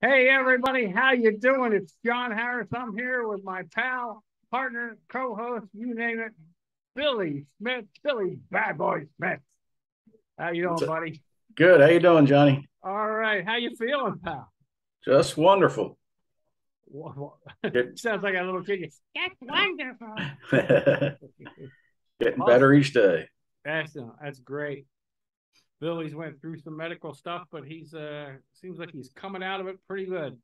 Hey everybody, how you doing? It's John Harris. I'm here with my pal, partner, co-host, you name it, Billy Smith, Billy Bad Boy Smith. How you What's doing, up? buddy? Good. How you doing, Johnny? All right, how you feeling, pal? Just wonderful. Get, Sounds like a little kid. That's wonderful. getting better Awesome. each day. Excellent. That's great. Billy's went through some medical stuff, but he's seems like he's coming out of it pretty good.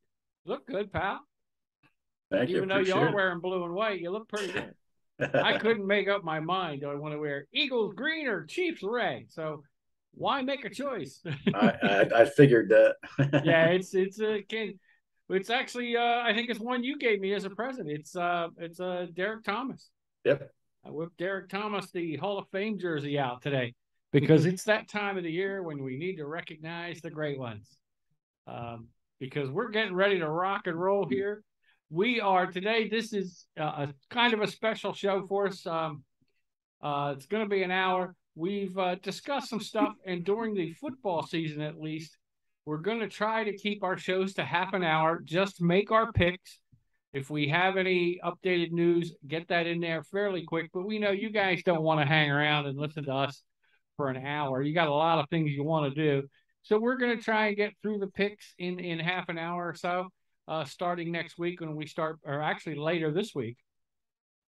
Look good, pal. Thank you. Even though you are Appreciate wearing blue and white, you look pretty good. I it. couldn't make up my mind. Do I want to wear Eagles green or Chiefs red? So why make a choice? I figured Yeah, that. it's actually I think it's one you gave me as a present. It's Derek Thomas. Yep. I whipped Derek Thomas the Hall of Fame jersey out today because it's that time of the year when we need to recognize the great ones. Because we're getting ready to rock and roll here. We are today. This is a kind of a special show for us. It's going to be an hour. We've discussed some stuff, and during the football season, at least, we're going to try to keep our shows to half an hour. Just make our picks. If we have any updated news, get that in there fairly quick. But we know you guys don't want to hang around and listen to us for an hour. You got a lot of things you want to do. So we're going to try and get through the picks in half an hour or so, starting next week when we start, or actually later this week,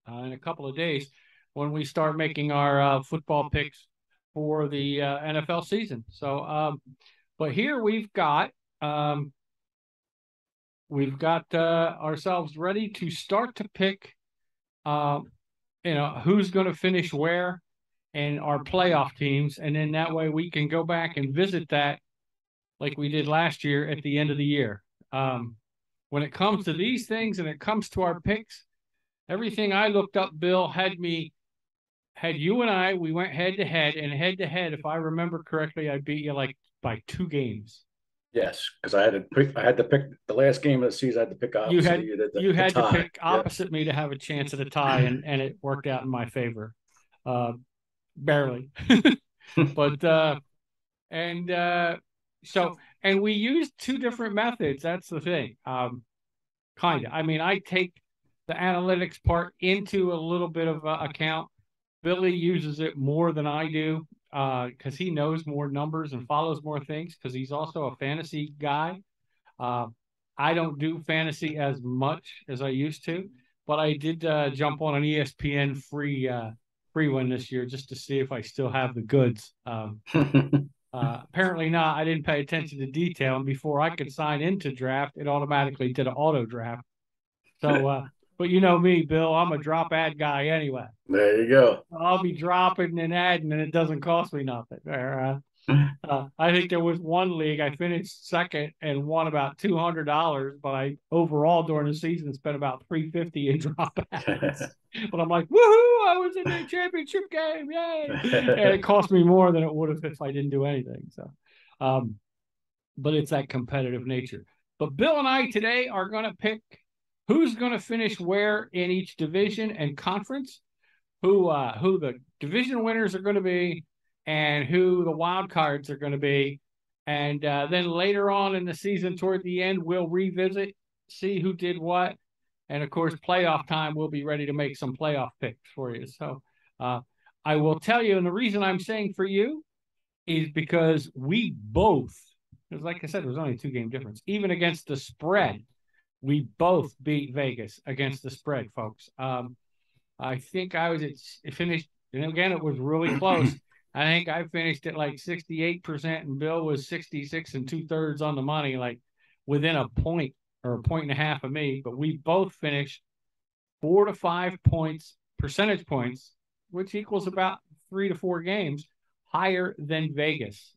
in a couple of days, when we start making our football picks for the NFL season. So, but here um, we've got ourselves ready to start to pick. Uh, who's going to finish where and our playoff teams, and then that way we can go back and visit that like we did last year at the end of the year. Um, when it comes to these things and it comes to our picks, everything I looked up, Bill, had you and I, we went head to head, if I remember correctly, I beat you like by 2 games. Yes, because I had to pick the last game of the season. I had to pick You opposite of had you, the, you the had to tie. pick Yeah. opposite me to have a chance at a tie, and it worked out in my favor. Uh, barely. But and so and we used two different methods. That's the thing. Kind of. I mean, I take the analytics part into a little bit of account. Billy uses it more than I do because he knows more numbers and follows more things because he's also a fantasy guy. Uh, I don't do fantasy as much as I used to, but I did jump on an ESPN free one this year just to see if I still have the goods. Apparently not. I didn't pay attention to detail, and before I could sign into draft, it automatically did an auto draft. So, but you know me, Bill, I'm a drop ad guy anyway. There you go. I'll be dropping and adding, and it doesn't cost me nothing. I think there was one league I finished second and won about $200, but I overall during the season spent about 350 in drop ads. But I'm like, woohoo! I was in the championship game, yay! And it cost me more than it would have if I didn't do anything. So, um, but it's that competitive nature. But Bill and I today are going to pick who's going to finish where in each division and conference, who the division winners are going to be, and who the wild cards are going to be. And then later on in the season, toward the end, we'll revisit, see who did what. And of course, playoff time, we'll be ready to make some playoff picks for you. So uh, I will tell you, and the reason I'm saying for you is because we both, because like I said, there was only a 2 game difference, even against the spread, we both beat Vegas against the spread, folks. I think I was at it finished, and again, it was really close. I think I finished at like 68%, and Bill was 66 and 2/3 on the money, like within a point or a point and a half of me. But we both finished 4 to 5 points, percentage points, which equals about 3 to 4 games higher than Vegas.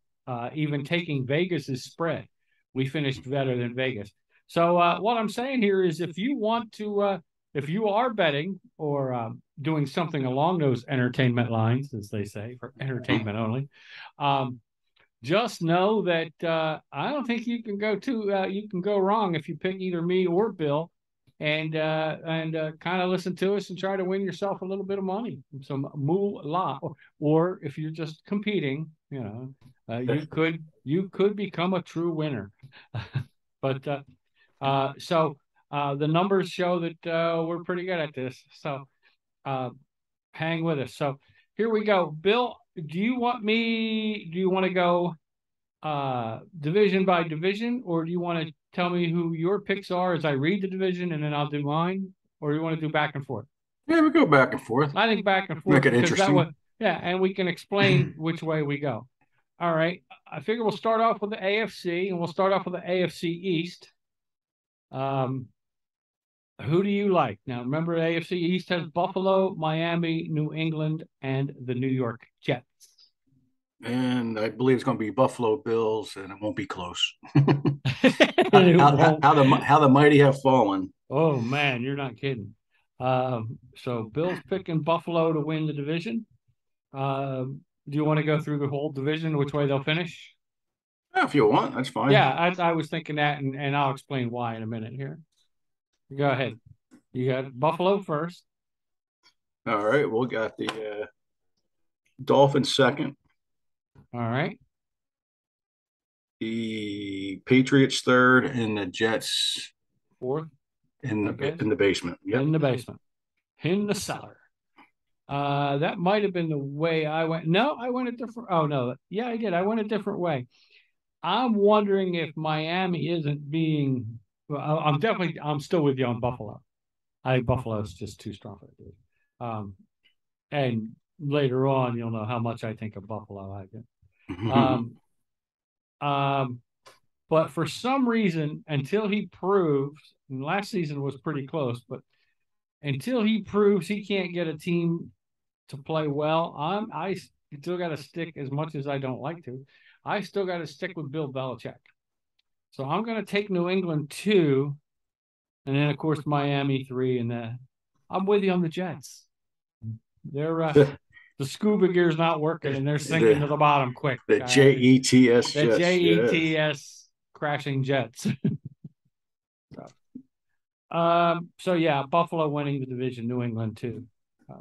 Even taking Vegas's spread, we finished better than Vegas. So what I'm saying here is, if you want to, if you are betting or doing something along those entertainment lines, as they say, for entertainment only, um, just know that I don't think you can go wrong if you pick either me or Bill, and kind of listen to us and try to win yourself a little bit of money, some moolah, or if you're just competing, you could become a true winner. But so the numbers show that we're pretty good at this. So hang with us. So here we go. Bill, do you want to go division by division, or do you want to tell me who your picks are as I read the division and then I'll do mine? Or do you want to do back and forth? Yeah, we go back and forth. I think back and forth Make it because that interesting. way, yeah, and we can explain which way we go. All right. I figure we'll start off with the AFC, and we'll start off with the AFC East. Who do you like? Now, remember, AFC East has Buffalo, Miami, New England, and the New York Jets. And I believe it's going to be Buffalo Bills, and it won't be close. How the mighty have fallen. Oh man, you're not kidding. So Bill's picking Buffalo to win the division. Do you want to go through the whole division, which way they'll finish? Yeah, if you want, that's fine. Yeah, I was thinking that, and I'll explain why in a minute here. Go ahead. You got Buffalo first. All right, we'll got the Dolphins second. All right. The Patriots third, and the Jets fourth in the basement. Yep. In the basement. In the cellar. That might have been the way I went. No, I went a different. Oh no, yeah, I did. I went a different way. I'm wondering if Miami isn't being. Well, I'm still with you on Buffalo. I think Buffalo is just too strong for it. And later on, you'll know how much I think of Buffalo. I guess. But for some reason, until he proves, and last season was pretty close, but until he proves he can't get a team to play well, I still got to stick, as much as I don't like to, I still got to stick with Bill Belichick. So I'm going to take New England 2, and then of course Miami 3, and I'm with you on the Jets. They're the scuba gear's not working, and they're sinking to the bottom quick. The Jets. The Jets crashing Jets. So yeah, Buffalo winning the division, New England 2,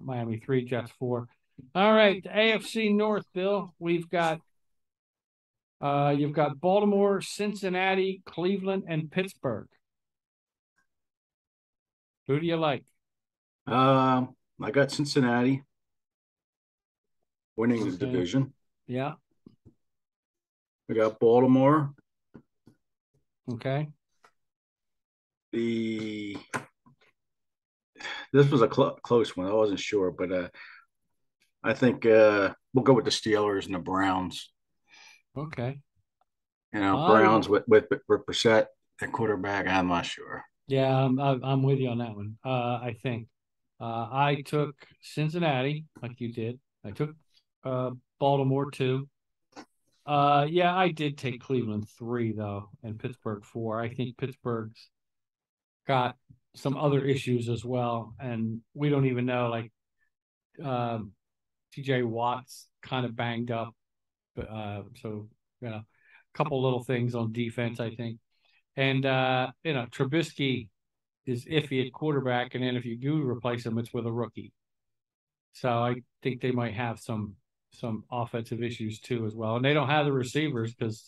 Miami 3, Jets 4. All right, the AFC North, Bill. We've got you've got Baltimore, Cincinnati, Cleveland, and Pittsburgh. Who do you like? I got Cincinnati winning the division. Yeah. We got Baltimore. Okay. This was a close one. I wasn't sure, but I think we'll go with the Steelers and the Browns. Okay. Browns with Brissett at quarterback. I'm not sure. Yeah, I'm with you on that one. I think I took Cincinnati like you did. I took Baltimore 2. Yeah, I did take Cleveland 3 though, and Pittsburgh 4. I think Pittsburgh's got some other issues as well, and we don't even know. Like T.J. Watt's kind of banged up, but so a couple little things on defense, I think, and Trubisky is iffy at quarterback, and then if you do replace him, it's with a rookie. So I think they might have some offensive issues too as well, and they don't have the receivers because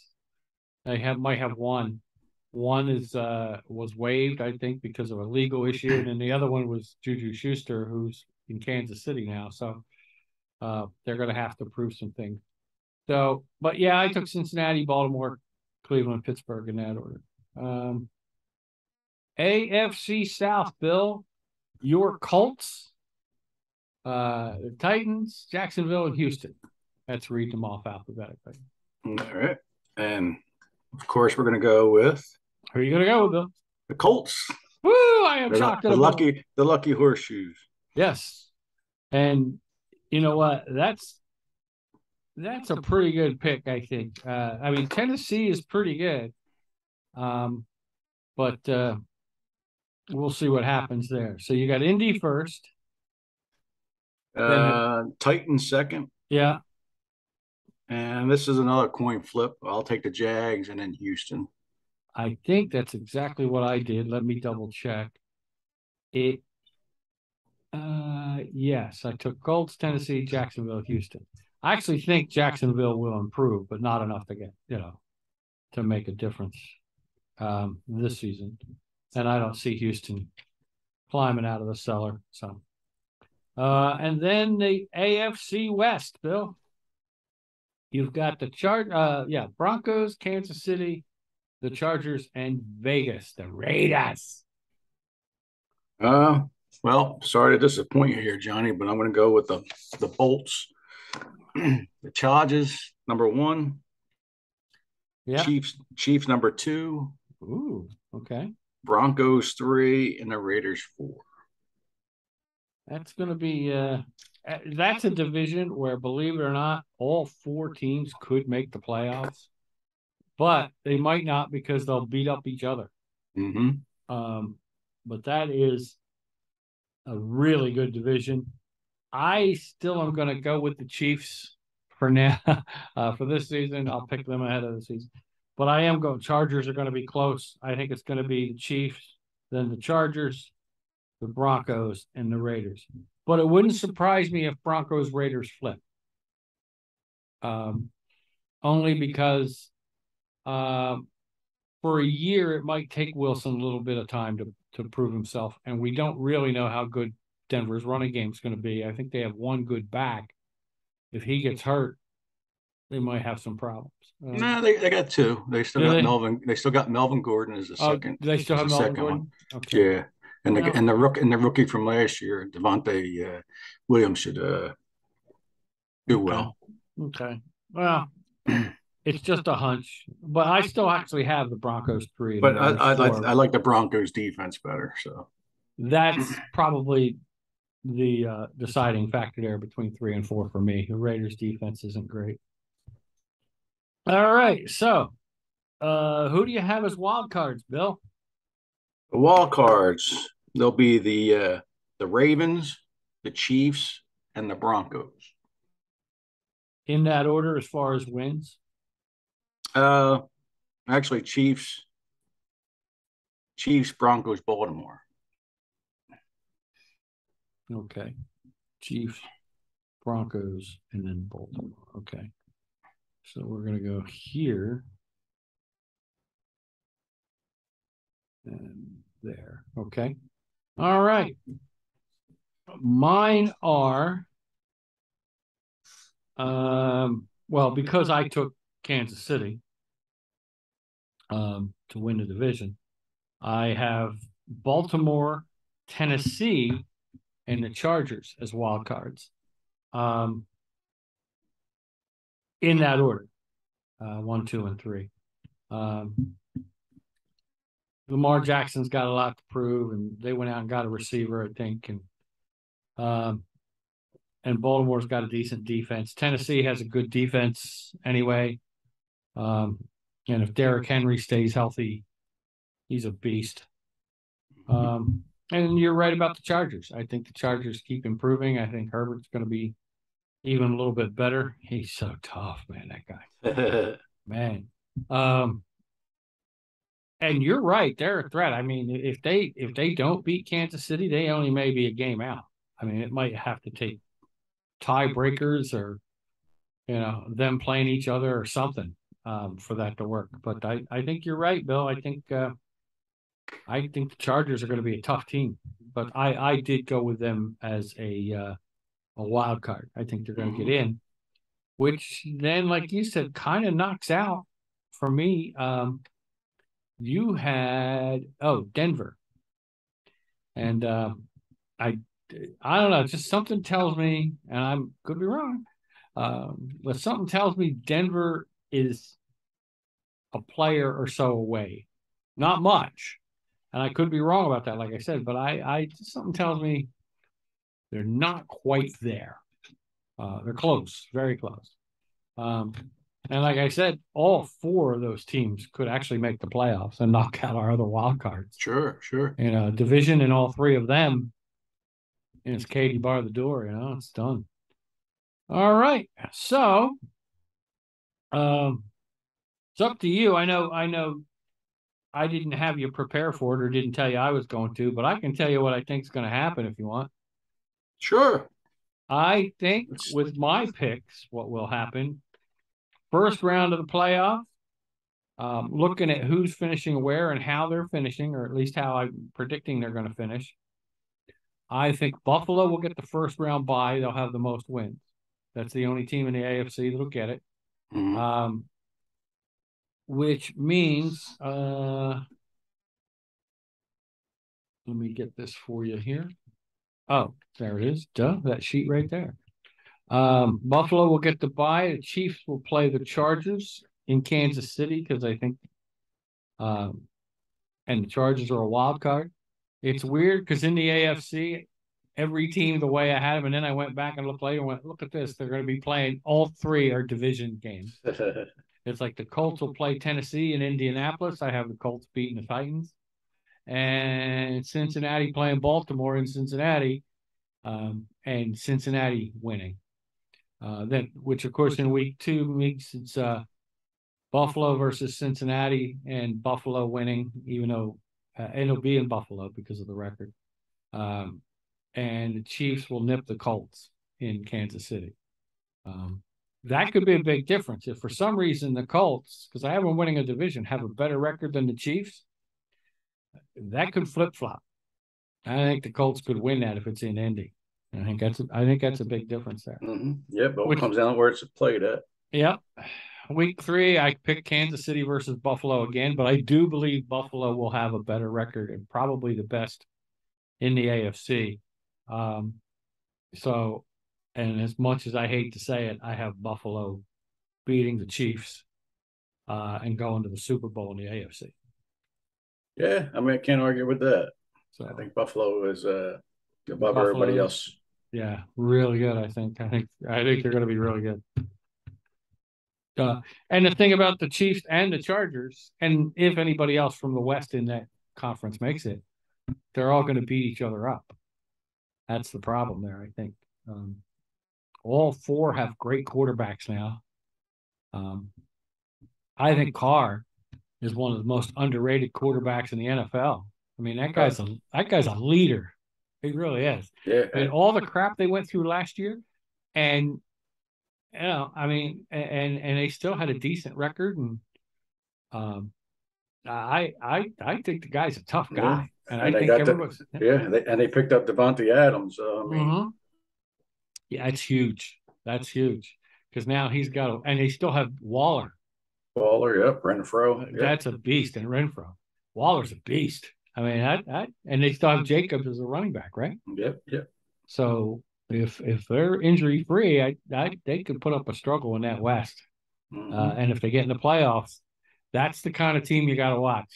they might have one. One was waived, I think, because of a legal issue, and then the other one was Juju Schuster, who's in Kansas City now. So they're going to have to prove some things. So, but yeah, I took Cincinnati, Baltimore, Cleveland, Pittsburgh in that order. AFC South, Bill, your Colts, the Titans, Jacksonville, and Houston. Let's read them off alphabetically. All right. And of course, we're going to go with. Who are you going to go with, Bill? The Colts. Woo! I am shocked. The lucky horseshoes. Yes. And you know what? That's a pretty good pick, I think. I mean, Tennessee is pretty good. But we'll see what happens there. So you got Indy first. Titans second. Yeah. And this is another coin flip. I'll take the Jags and then Houston. I think that's exactly what I did. Let me double check. Yes, I took Colts, Tennessee, Jacksonville, Houston. I actually think Jacksonville will improve, but not enough to get, to make a difference. this season, and I don't see Houston climbing out of the cellar. So, and then the AFC West, Bill. You've got the Broncos, Kansas City, the Chargers, and Vegas, the Raiders. Well, sorry to disappoint you here, Johnny, but I'm going to go with the Bolts. The Chargers, number 1. Yeah. Chiefs number 2. Ooh, okay. Broncos 3, and the Raiders 4. That's going to be that's a division where, believe it or not, all 4 teams could make the playoffs, but they might not because they'll beat up each other. But that is a really good division. I still am going to go with the Chiefs for now. For this season, I'll pick them ahead of the season. But I am going. Chargers are going to be close. I think it's going to be the Chiefs, then the Chargers, the Broncos, and the Raiders. But it wouldn't surprise me if Broncos Raiders flip. Only because for a year it might take Wilson a little bit of time to prove himself, and we don't really know how good Denver's running game is going to be. I think they have one good back. If he gets hurt, they might have some problems. No, they got 2. They still got Melvin. They still got Melvin Gordon as a second. They still have Melvin Gordon. Okay. Yeah, and the rookie from last year, Devontae Williams, should do well. Okay. Well, it's just a hunch, but I still actually have the Broncos 3. But I like the Broncos defense better. So that's probably the deciding factor there between 3 and 4 for me. The Raiders defense isn't great. All right, so who do you have as wild cards, Bill? The wild cards, they'll be the Ravens, the Chiefs, and the Broncos. In that order, as far as wins? Actually, Chiefs, Broncos, Baltimore. Okay. Chiefs, Broncos, and then Baltimore. Okay. So we're going to go here and there. Okay. All right. Mine are, well, because I took Kansas City to win the division, I have Baltimore, Tennessee, and the Chargers as wild cards. In that order, 1, 2, and 3. Lamar Jackson's got a lot to prove, and they went out and got a receiver, I think, and Baltimore's got a decent defense. Tennessee has a good defense anyway, and if Derrick Henry stays healthy, he's a beast. And you're right about the Chargers. I think the Chargers keep improving. I think Herbert's going to be even a little bit better. He's so tough, man, that guy. Man. And you're right, they're a threat. I mean, if they don't beat Kansas City, they only may be a game out. I mean, it might have to take tiebreakers or them playing each other or something for that to work. But I think you're right, Bill. I think the Chargers are going to be a tough team. But I did go with them as a wild card. I think they're going to get in, which then, like you said, kind of knocks out for me. You had Denver, and I don't know. Just something tells me, and I could be wrong, but something tells me Denver is a player or so away, not much, and I could be wrong about that, like I said. But I something tells me they're not quite there. They're close, very close. And like I said, all 4 of those teams could actually make the playoffs and knock out our other wild cards. Sure. Division in all 3 of them, and it's Katie bar the door. It's done. All right, so it's up to you. I know. I didn't have you prepare for it or didn't tell you I was going to, but I can tell you what I think is going to happen if you want. Sure. I think with my picks, what will happen, first round of the playoff, looking at who's finishing where and how they're finishing, or at least how I'm predicting they're going to finish, I think Buffalo will get the first round bye. They'll have the most wins. That's the only team in the AFC that'll get it. Which means, let me get this for you here. Oh, there it is. Duh, that sheet right there. Buffalo will get the bye. The Chiefs will play the Chargers in Kansas City because I think, and the Chargers are a wild card. It's weird because in the AFC, every team the way I had them, and then I went back and looked later and went, look at this. They're going to be playing, all three are division games. It's like the Colts will play Tennessee and Indianapolis. I have the Colts beating the Titans. And Cincinnati playing Baltimore in Cincinnati, and Cincinnati winning. Which of course in week 2 weeks it's Buffalo versus Cincinnati, and Buffalo winning, even though it'll be in Buffalo because of the record. And the Chiefs will nip the Colts in Kansas City. That could be a big difference. If for some reason the Colts, because I have them winning a division, have a better record than the Chiefs, that could flip-flop. I think the Colts could win that if it's in Indy. I think that's a big difference there. Yeah, but it comes down to where it's played at. Yeah. Week 3, I picked Kansas City versus Buffalo again, but I do believe Buffalo will have a better record and probably the best in the AFC. And as much as I hate to say it, I have Buffalo beating the Chiefs and going to the Super Bowl in the AFC. Yeah, I mean, I can't argue with that. So I think Buffalo is above everybody else. Yeah, really good. I think they're going to be really good. And the thing about the Chiefs and the Chargers, and if anybody else from the West in that conference makes it, they're all going to beat each other up. That's the problem there, I think. All 4 have great quarterbacks now. I think Carr is one of the most underrated quarterbacks in the NFL. I mean, that guy's a leader. He really is. Yeah. And all the crap they went through last year, and I mean, and they still had a decent record. And I think the guy's a tough guy. Yeah. And I think everyone's they picked up Davante Adams. So I mean, yeah, that's huge. That's huge because now he's got and they still have Waller. Yep, Renfro. Yep. That's a beast, and Renfro. Waller's a beast. I mean, and they still have Jacobs as a running back, right? Yep. So if they're injury free, they could put up a struggle in that West. And if they get in the playoffs, that's the kind of team you got to watch.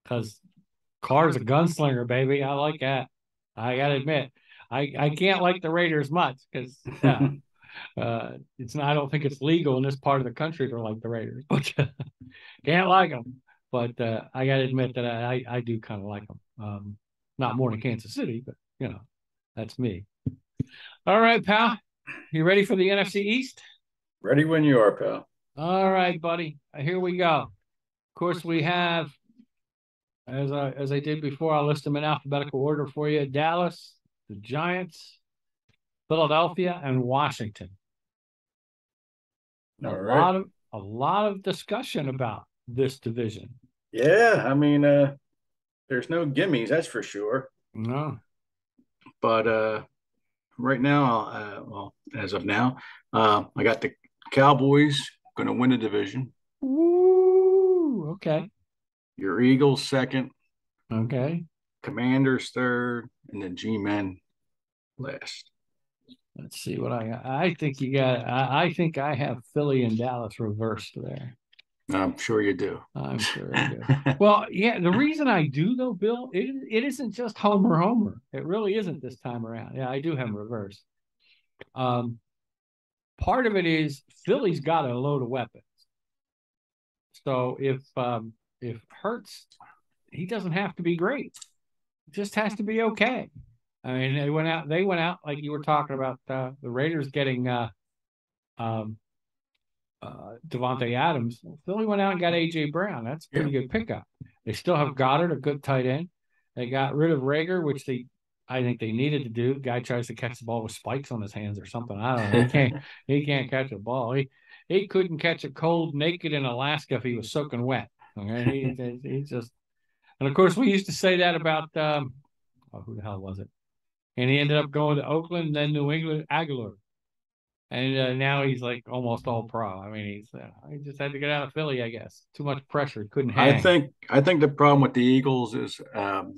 Because Carr's a gunslinger, baby. I like that. I got to admit, I can't like the Raiders much because it's not. I don't think it's legal in this part of the country to like the Raiders, but can't like them. But I got to admit that I do kind of like them. Not more than Kansas City, but that's me. All right, pal. You ready for the NFC East? Ready when you are, pal. All right, buddy. Here we go. Of course, we have, as I did before, I'll list them in alphabetical order for you. Dallas, the Giants, Philadelphia, and Washington. All right. A lot of discussion about this division. Yeah, I mean, there's no gimmies, that's for sure. No. But right now, well, as of now, I got the Cowboys going to win the division. Ooh, okay. Your Eagles second. Okay. Commanders third, and then G-Men last. Let's see what I got. I think you got. I think I have Philly and Dallas reversed there. I'm sure you do. I'm sure I do. Well, yeah, the reason I do though, Bill, it isn't just homer. It really isn't this time around. Yeah, I do have them reversed. Part of it is Philly's got a load of weapons. So if Hurts, he doesn't have to be great. It just has to be okay. I mean, they went out like you were talking about the Raiders getting Davante Adams. Philly went out and got A.J. Brown. That's a pretty good pickup. They still have Goddard, a good tight end. They got rid of Rager, which I think they needed to do. Guy tries to catch the ball with spikes on his hands or something. I don't know. He can't catch a ball. he couldn't catch a cold naked in Alaska if he was soaking wet. Okay, he just, and of course we used to say that about who the hell was it? And he ended up going to Oakland, then New England Aguilar, and now he's like almost all pro. I mean, he just had to get out of Philly, I guess. Too much pressure, couldn't hang. I think the problem with the Eagles is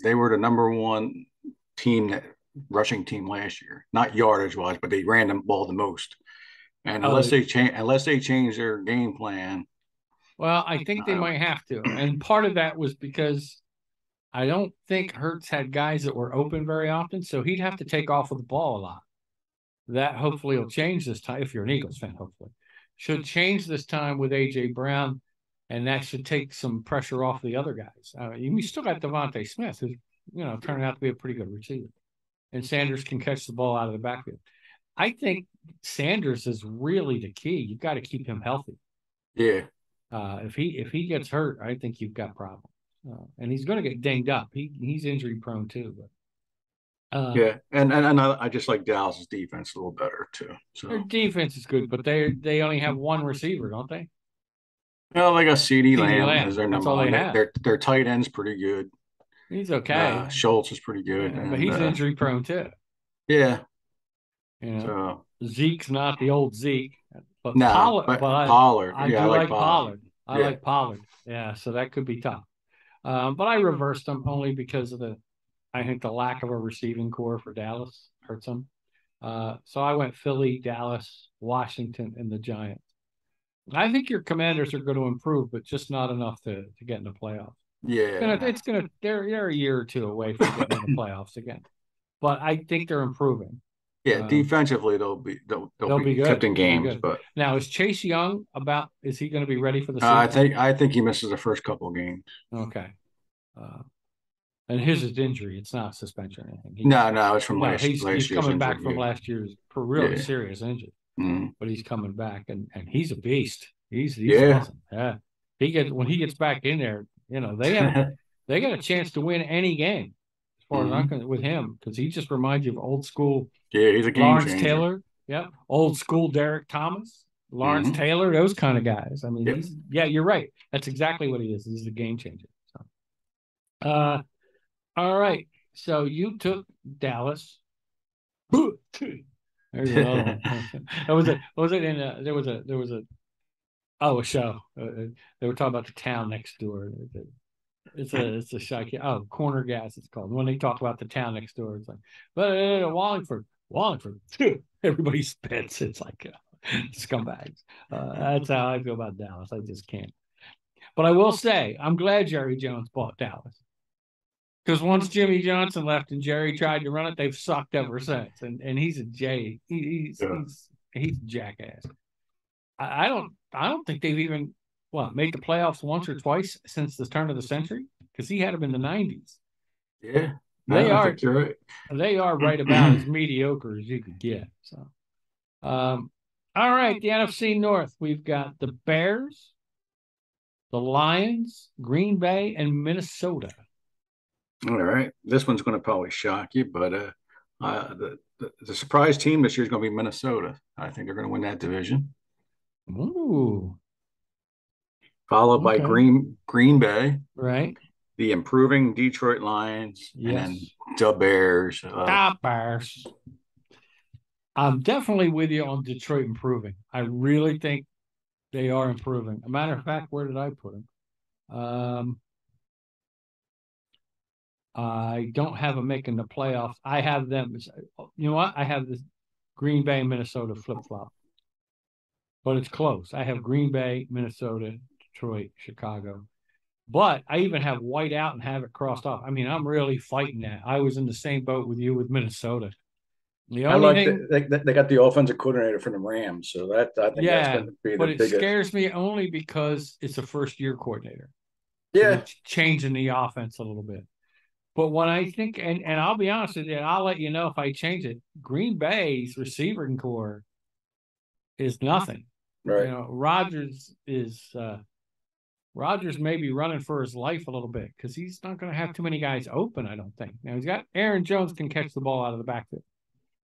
they were the number one rushing team last year, not yardage wise, but they ran the ball the most. And Oh, unless they change their game plan, well, I think they might have to, and part of that was because I don't think Hurts had guys that were open very often, so he'd have to take off of the ball a lot. That hopefully will change this time. If you're an Eagles fan, hopefully should change this time with AJ Brown, and that should take some pressure off the other guys. We still got Devontae Smith, who's turning out to be a pretty good receiver, and Sanders can catch the ball out of the backfield. I think Sanders is really the key. You've got to keep him healthy. Yeah. If he gets hurt, I think you've got problems. And he's going to get dinged up. He's injury prone too. But yeah, and I just like Dallas's defense a little better too. So their defense is good, but they only have one receiver, don't they? Well, they got CeeDee Lamb as their That's number all one. they have. Their tight end's pretty good. He's okay. Schultz is pretty good, but he's injury prone too. Yeah. So Zeke's not the old Zeke, but no, Pollard. I do like Pollard. I like Pollard. Yeah, so that could be tough. But I reversed them only because of I think the lack of a receiving core for Dallas hurts them. So I went Philly, Dallas, Washington, and the Giants. I think your Commanders are going to improve, but just not enough to get in the playoffs. Yeah, they're a year or two away from getting in the playoffs again. But I think they're improving. Yeah, defensively they'll be good. Kept in games. But now is Chase Young is he going to be ready for the season? I think he misses the first couple of games. Okay. And his is injury. It's not suspension or anything. No, it's from last year's. He's coming back from last year's really serious injury. Mm-hmm. But he's coming back and he's a beast. He's awesome. Yeah. When he gets back in there, they got a chance to win any game as far as I'm concerned with him, because he just reminds you of old school. Yeah, he's a game Lawrence changer. Taylor. Yeah. Old school Derek Thomas, Lawrence Taylor, those kind of guys. I mean, you're right. That's exactly what he is. He's a game changer. So all right. So you took Dallas. There's another one. Was it in there was a show. They were talking about the town next door. It's a shock. Oh, Corner Gas it's called. When they talk about the town next door, it's like, but Wallingford. Everybody spits. It's like scumbags. That's how I feel about Dallas. I just can't. But I will say, I'm glad Jerry Jones bought Dallas. Because once Jimmy Johnson left and Jerry tried to run it, they've sucked ever since. And he's a he's a jackass. I don't think they've even made the playoffs once or twice since the turn of the century, because he had them in the 90s. Yeah, they are right about as mediocre as you could get. So, all right, the NFC North, we've got the Bears, the Lions, Green Bay, and Minnesota. All right, this one's going to probably shock you, but the surprise team this year is going to be Minnesota. I think they're going to win that division. Ooh. Followed by Green Bay, right? The improving Detroit Lions, and then the Bears. The Bears. I'm definitely with you on Detroit improving. I really think they are improving. A matter of fact, where did I put them? I don't have them making the playoffs. I have them. You know what? I have this Green Bay, Minnesota flip-flop. But it's close. I have Green Bay, Minnesota, Detroit, Chicago. But I even have white out and have it crossed off. I mean, I'm really fighting that. I was in the same boat with you with Minnesota. The only thing they got the offensive coordinator for the Rams, so I think that's going to be the biggest. But it scares me only because it's a first-year coordinator. Yeah, so changing the offense a little bit. But when I think, and I'll be honest with you, I'll let you know if I change it. Green Bay's receiving core is nothing. Right. Rodgers may be running for his life a little bit because he's not going to have too many guys open, I don't think. Now, he's got Aaron Jones can catch the ball out of the backfield.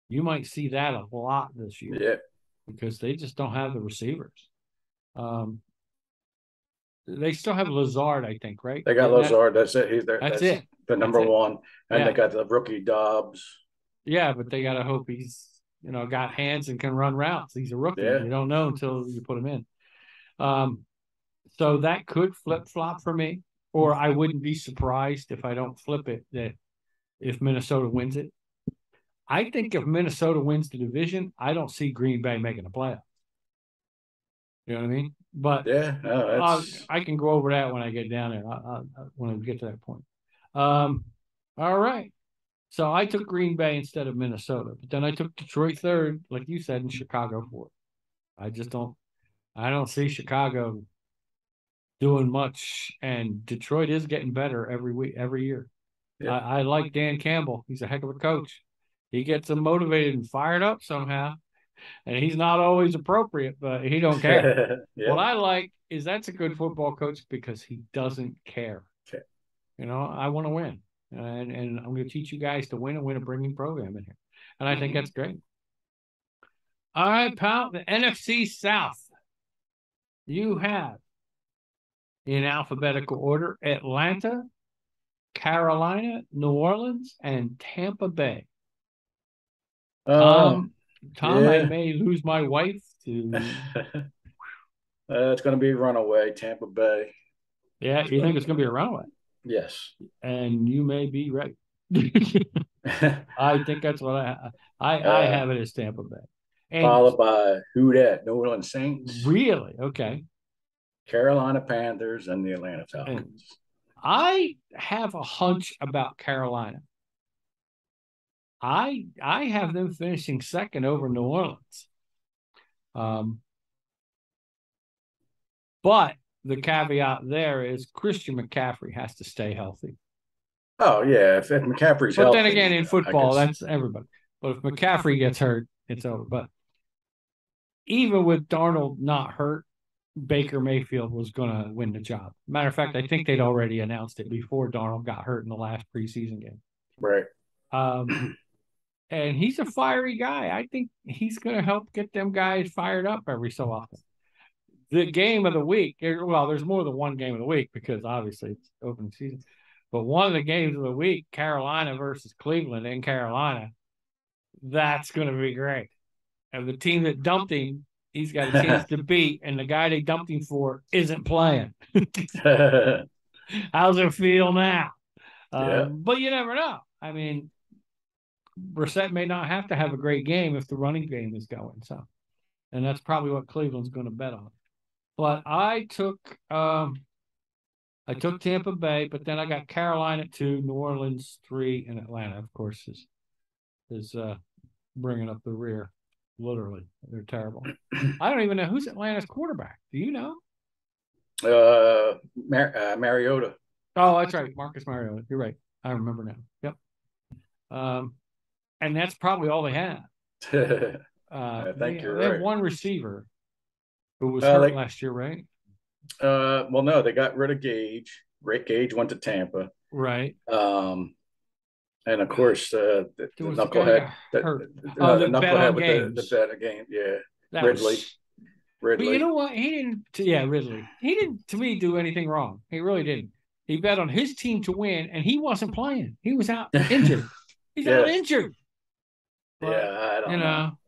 You might see that a lot this year. Yeah. Because they just don't have the receivers. They still have Lazard, I think, right? They got Lazard. That's it. He's there. That's That's it. the number one. And Yeah. they got the rookie Dobbs. Yeah, but they got to hope he's, got hands and can run routes. He's a rookie. Yeah. You don't know until you put him in. So that could flip-flop for me, or I wouldn't be surprised if I don't flip it that if Minnesota wins it. I think if Minnesota wins the division, I don't see Green Bay making a playoff. You know what I mean? But yeah, no, I can go over that when I get down there. When we get to that point. All right. So I took Green Bay instead of Minnesota, but then I took Detroit third, like you said, and Chicago fourth. I don't see Chicago doing much, and Detroit is getting better every year. Yeah. I like Dan Campbell. He's a heck of a coach. He gets them motivated and fired up somehow, and he's not always appropriate, but he don't care. Yeah. What I like is that's a good football coach because he doesn't care. Okay. I want to win, and I'm going to teach you guys to win and win a bringing program in here, and I think that's great. All right, pal, the NFC South. You have, in alphabetical order, Atlanta, Carolina, New Orleans, and Tampa Bay. Tom, yeah. I may lose my wife to. It's going to be a runaway, Tampa Bay. Yeah, you think it's going to be a runaway? Yes. And you may be right. I think that's what I have it as Tampa Bay. And followed by who that? New Orleans Saints. Really? Okay. Carolina Panthers and the Atlanta Falcons. And I have a hunch about Carolina. I have them finishing second over New Orleans. But the caveat there is Christian McCaffrey has to stay healthy. Oh, yeah. If McCaffrey's healthy. But then again, in football, that's everybody. But if McCaffrey gets hurt, it's over. But even with Darnold not hurt, Baker Mayfield was going to win the job. Matter of fact, I think they'd already announced it before Darnold got hurt in the last preseason game. Right. And he's a fiery guy. I think he's going to help get them guys fired up every so often. The game of the week, well, there's more than one game of the week because obviously it's opening season. But one of the games of the week, Carolina versus Cleveland in Carolina, that's going to be great. And the team that dumped him, he's got a chance to beat, and the guy they dumped him for isn't playing. How's it feel now? Yeah. But you never know. I mean, Brissett may not have to have a great game if the running game is going. So, and that's probably what Cleveland's going to bet on. But I took Tampa Bay, but then I got Carolina 2, New Orleans 3, and Atlanta, of course, is bringing up the rear. Literally, they're terrible. I don't even know who's Atlanta's quarterback. Do you know? Mariota. Oh, that's right, Marcus Mariota. You're right. I remember now. Yep. And that's probably all they had. I think you're right. They have one receiver who was hurt last year, right? Well, no, they got rid of Gage. Rick Gage went to Tampa. Right. And of course, the knucklehead. The knucklehead with the bet game. Yeah. Ridley. But you know what? He didn't. Yeah, Ridley. He didn't, to me, do anything wrong. He really didn't. He bet on his team to win, and he wasn't playing. He was out injured. He's out injured. But, I don't know.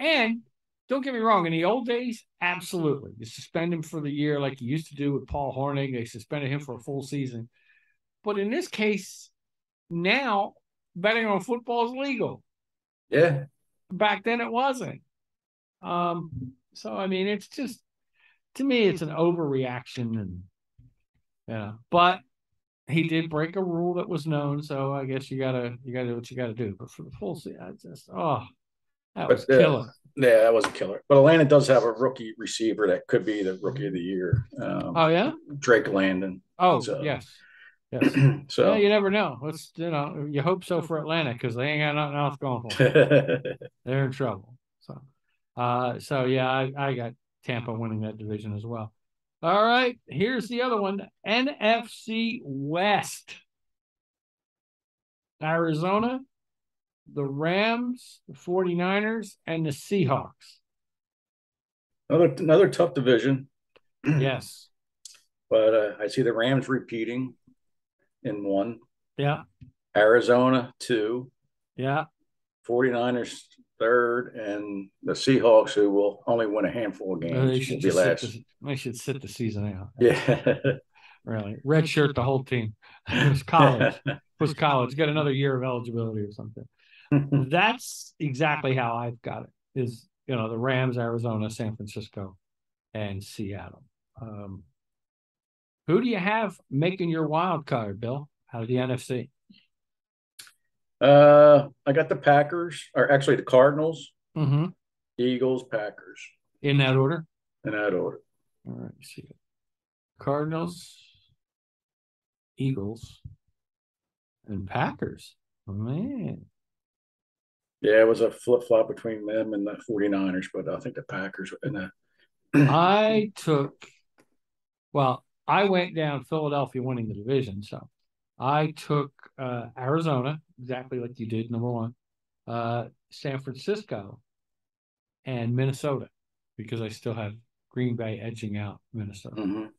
And don't get me wrong, in the old days, absolutely. You suspend him for the year like you used to do with Paul Hornung. They suspended him for a full season. But in this case, now betting on football is legal. Yeah. Back then it wasn't. So I mean, it's just, to me, it's an overreaction, and but he did break a rule that was known, so I guess you gotta do what you gotta do. But for the full season, that was killer. Yeah, that was a killer. But Atlanta does have a rookie receiver that could be the rookie of the year. Oh yeah, Drake Landon. Oh yes. So you never know. You hope so for Atlanta because they ain't got nothing else going for them. They're in trouble. So yeah, I got Tampa winning that division as well. All right, here's the other one, NFC West. Arizona, the Rams, the 49ers, and the Seahawks. Another tough division. Yes. But I see the Rams repeating in one, Yeah. Arizona two, Yeah. 49ers third, and the Seahawks, who will only win a handful of They games, will should be just last. they should sit the season out. Yeah. Really. Red shirt the whole team. It was college. It was college. Get another year of eligibility or something. That's exactly how I've got it. Is the Rams, Arizona, San Francisco, and Seattle. Who do you have making your wild card, Bill, out of the NFC? I got the Packers, or actually the Cardinals, Mm-hmm. Eagles, Packers, In that order? in that order. All right, see it. Cardinals, Eagles, and Packers. Oh, man. Yeah, it was a flip flop between them and the 49ers, but I think the Packers and the I went down Philadelphia winning the division. So I took Arizona, exactly like you did, number one, San Francisco, and Minnesota, because I still have Green Bay edging out Minnesota.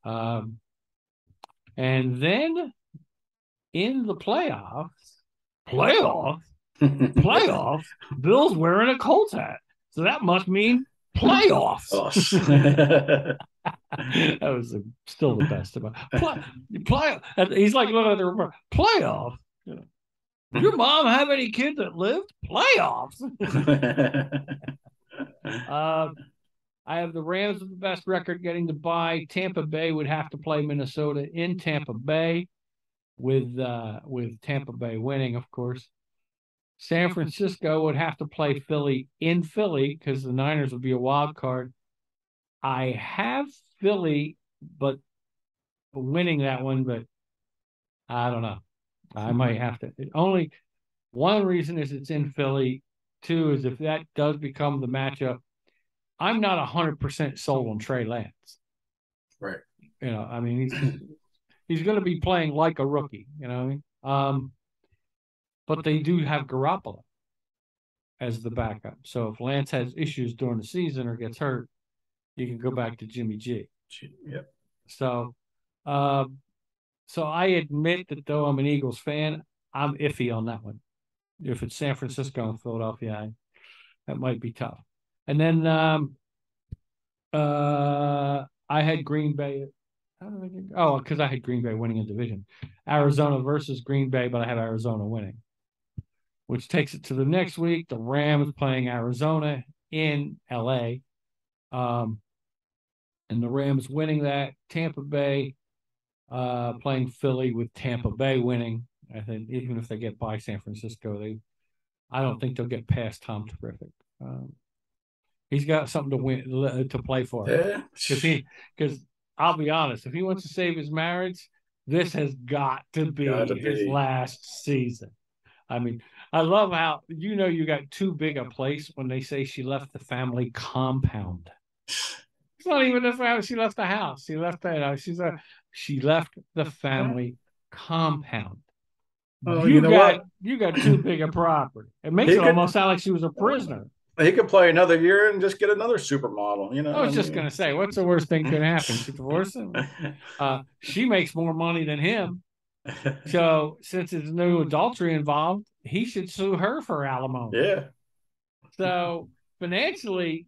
Um, and then in the playoffs, Bill's wearing a Colts hat. So that must mean playoffs. That was still the best about play. He's like looking at the report. Playoffs. Your mom have any kids that lived? Playoffs. I have the Rams with the best record getting to bye. Tampa Bay would have to play Minnesota in Tampa Bay, with Tampa Bay winning, of course. San Francisco would have to play Philly in Philly because the Niners would be a wild card. I have Philly, but winning that one, but I don't know. I might have to. Only one reason is it's in Philly. Two is if that does become the matchup, I'm not 100% sold on Trey Lance. Right. I mean, he's going to be playing like a rookie. You know what I mean? But they do have Garoppolo as the backup. So if Lance has issues during the season or gets hurt, you can go back to Jimmy G. Yep. So I admit that though I'm an Eagles fan, I'm iffy on that one. If it's San Francisco and Philadelphia, that might be tough. And then I had Green Bay. How did I get? Oh, because I had Green Bay winning a division. Arizona versus Green Bay, but I have Arizona winning, which takes it to the next week. The Rams playing Arizona in LA. And the Rams winning that. Tampa Bay playing Philly with Tampa Bay winning. I think even if they get by San Francisco, I don't think they'll get past Tom Terrific. He's got something to win to play for. Yeah. Because I'll be honest, if he wants to save his marriage, this has got to be his last season. I mean, I love how you got too big a place when they say she left the family compound. It's not even the family. She left the house. She left that. She left the family compound. Oh, you got too big a property. It makes it almost sound like she was a prisoner. He could play another year and just get another supermodel. I was just gonna say, what's the worst thing could happen? She divorced him. She makes more money than him. So since there's no adultery involved, he should sue her for alimony. Yeah. So financially,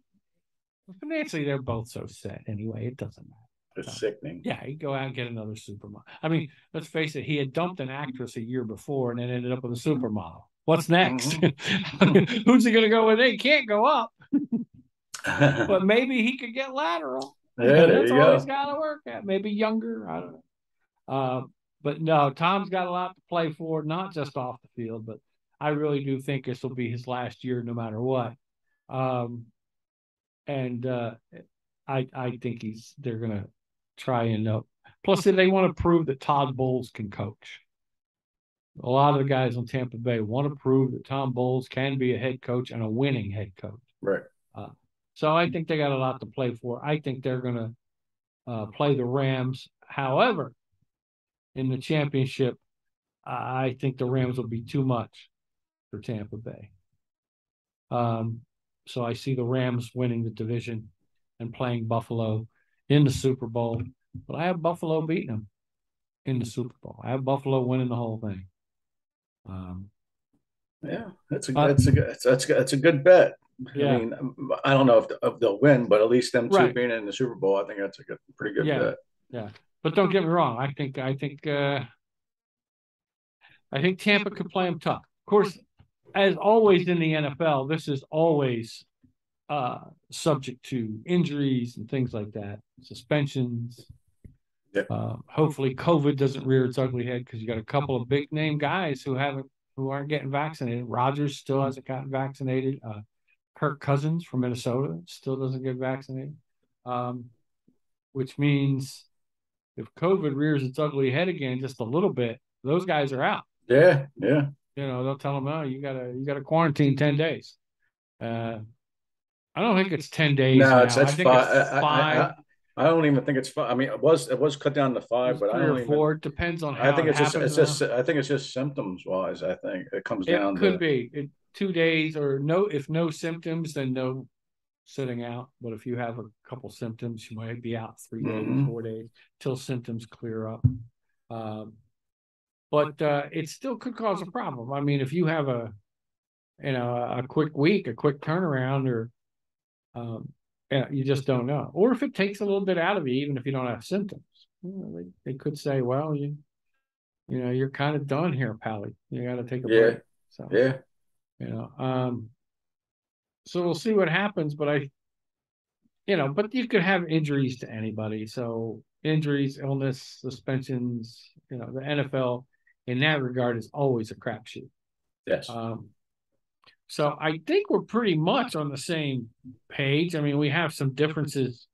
they're both so set anyway. It doesn't matter. It's sickening. Yeah, he'd go out and get another supermodel. I mean, let's face it, he had dumped an actress a year before and then ended up with a supermodel. What's next? Who's he going to go with? He can't go up. But maybe he could get lateral. Yeah, that's all he's got to work at. Maybe younger. I don't know. But no, Tom's got a lot to play for, not just off the field, but I really do think this will be his last year no matter what. I think they're going to try and plus they want to prove that Todd Bowles can coach. A lot of the guys on Tampa Bay want to prove that Tom Bowles can be a head coach and a winning head coach. Right. So I think they got a lot to play for. I think they're going to play the Rams. However, in the championship, I think the Rams will be too much for Tampa Bay. So I see the Rams winning the division and playing Buffalo in the Super Bowl, but I have Buffalo beating them in the Super Bowl. I have Buffalo winning the whole thing. Yeah, that's a Uh, that's a good bet. I yeah, mean, I don't know if they'll win, but at least them two right. being in the Super Bowl, I think that's a pretty good Yeah, bet. yeah. But don't get me wrong. I think Tampa could play them tough. Of course, as always in the NFL, this is always subject to injuries and things like that, suspensions. Yeah. Hopefully, COVID doesn't rear its ugly head because you got a couple of big name guys who aren't getting vaccinated. Rodgers still hasn't gotten vaccinated. Kirk Cousins from Minnesota still doesn't get vaccinated, which means if COVID rears its ugly head again just a little bit, those guys are out. Yeah, yeah. They'll tell them, oh, you gotta quarantine 10 days. I don't think it's 10 days No, now. it's I think five. it's five. I don't even think it's five. I mean, it was cut down to five, but I Three or don't four. even. It depends on I how think it it's just happens now. I think it's just symptoms wise. I think it comes It down could to be 2 days or no. If no symptoms, then no sitting out. But if you have a couple symptoms, you might be out 3 days, 4 days till symptoms clear up. But it still could cause a problem. I mean, if you have a quick week, a quick turnaround, or you just don't know. Or if it takes a little bit out of you, even if you don't have symptoms, they could say, well, you're kind of done here, Pally. You got to take a break. So yeah. So we'll see what happens. But but you could have injuries to anybody. So injuries, illness, suspensions. The NFL in that regard is always a crapshoot. Yes. So I think we're pretty much on the same page. I mean, we have some differences.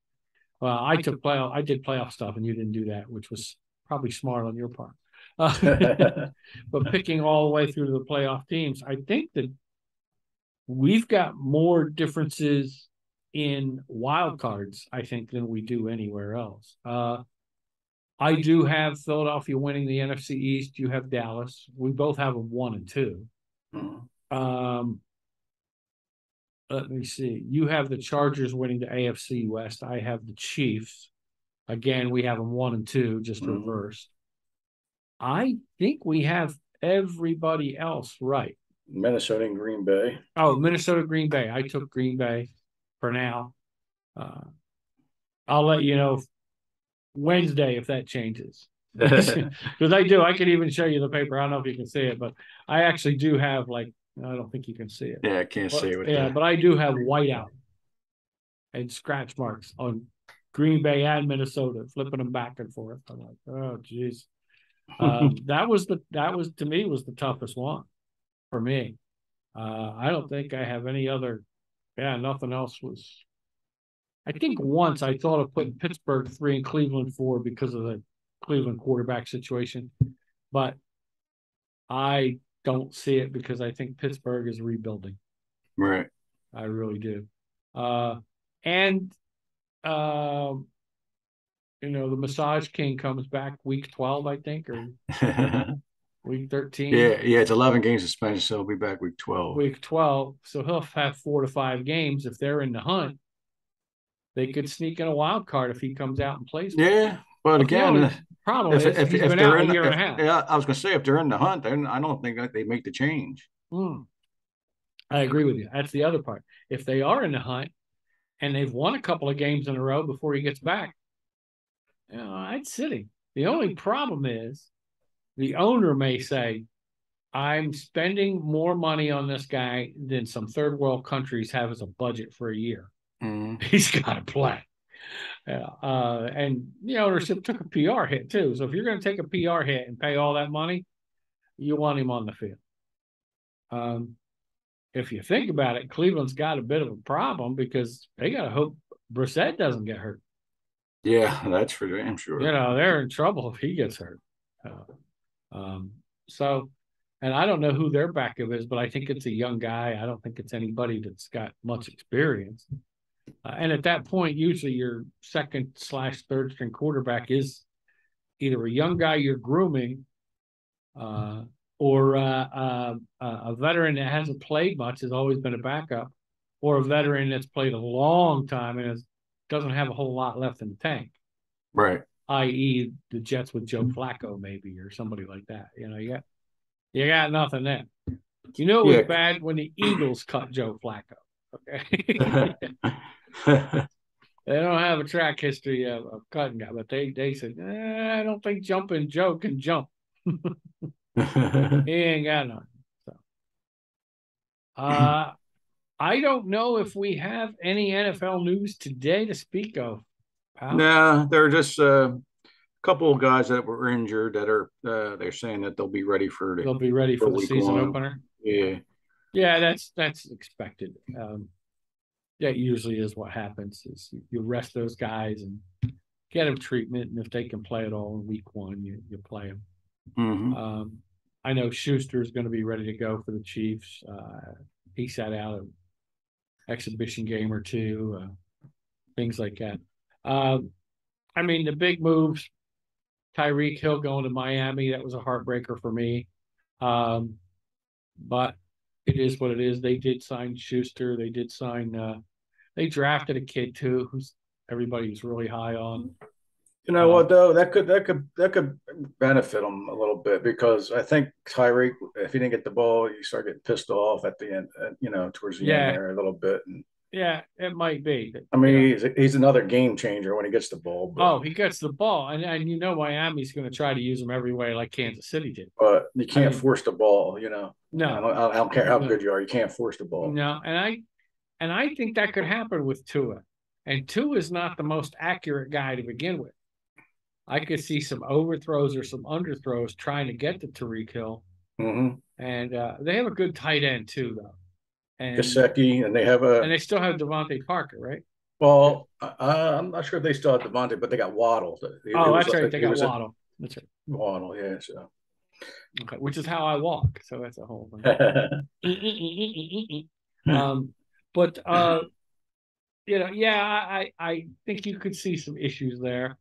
Well, I did playoff stuff, and you didn't do that, which was probably smart on your part. But picking all the way through to the playoff teams, I think that we've got more differences in wild cards, I think, than we do anywhere else. I do have Philadelphia winning the NFC East. You have Dallas. We both have them 1 and 2. Let me see. You have the Chargers winning the AFC West. I have the Chiefs. Again, we have them 1 and 2, just reversed. I think we have everybody else right. Minnesota and Green Bay. Oh, Minnesota, Green Bay. I took Green Bay for now. I'll let you know Wednesday if that changes. Because I do. I can even show you the paper. I don't know if you can see it, but I actually do have I don't think you can see it. Yeah, I can't see it. But I do have whiteout and scratch marks on Green Bay and Minnesota, flipping them back and forth. I'm like, oh, geez. That was to me was the toughest one for me. I don't think I have any other. Yeah, nothing else was. I think once I thought of putting Pittsburgh 3 and Cleveland 4 because of the Cleveland quarterback situation, but I don't see it because I think Pittsburgh is rebuilding. Right. I really do. The Massage King comes back week 12, I think, or week 13. Yeah, it's 11 game suspension, so he'll be back week 12. Week 12, so he'll have 4 to 5 games. If they're in the hunt, they could sneak in a wild card if he comes out and plays. Yeah, but again, the problem is he's been out a year and a half. Yeah, I was going to say, if they're in the hunt, then I don't think that they make the change. I agree with you. That's the other part. If they are in the hunt and they've won a couple of games in a row before he gets back, I'd sit him. The only problem is the owner may say, I'm spending more money on this guy than some third world countries have as a budget for a year. He's got to play. And the ownership took a PR hit too. So if you're going to take a PR hit and pay all that money, you want him on the field. If you think about it, Cleveland's got a bit of a problem because they got to hope Brissett doesn't get hurt. Yeah, that's for damn sure. They're in trouble if he gets hurt. And I don't know who their backup is, but I think it's a young guy. I don't think it's anybody that's got much experience. And at that point, usually your second/third string quarterback is either a young guy you're grooming or a veteran that hasn't played much, has always been a backup, or a veteran that's played a long time and has doesn't have a whole lot left in the tank, Right. i.e., the Jets with Joe Flacco maybe or somebody like that. You got nothing there. You know it was bad when the Eagles cut Joe Flacco. Okay. They don't have a track history of cutting guy, but they said, I don't think Jumping Joe can jump. He ain't got none. So, I don't know if we have any NFL news today to speak of. No, there are just a couple of guys that were injured that are they're saying that they'll be ready for the season 1. opener. Yeah. Yeah, that's expected. That usually is what happens is you rest those guys and get them treatment, and if they can play at all in week 1, you play them. Mm-hmm. I know Schuster is going to be ready to go for the Chiefs. He sat out an exhibition game or two, things like that. I mean, the big moves, Tyreek Hill going to Miami, that was a heartbreaker for me. But it is what it is. They did sign Schuster. They did sign they drafted a kid too, who's everybody's really high on. You know what though? That could benefit him a little bit because I think Tyreek, if he didn't get the ball, you start getting pissed off at the end, towards the end there a little bit. And yeah, it might be. I mean, he's another game changer when he gets the ball. But, he gets the ball, and Miami's going to try to use him every way like Kansas City did. But you can't force the ball, No, I don't care how good you are, you can't force the ball. No, and I think that could happen with Tua, and Tua is not the most accurate guy to begin with. I could see some overthrows or some underthrows trying to get to Tyreek Hill, and they have a good tight end too, though. And Gesicki, and they still have Devontae Parker, right? Well, I'm not sure if they still have Devontae, but they got Waddle. That's right. They got Waddle. That's right. Waddle, yeah. So, okay, which is how I walk. So that's a whole thing. But I think you could see some issues there.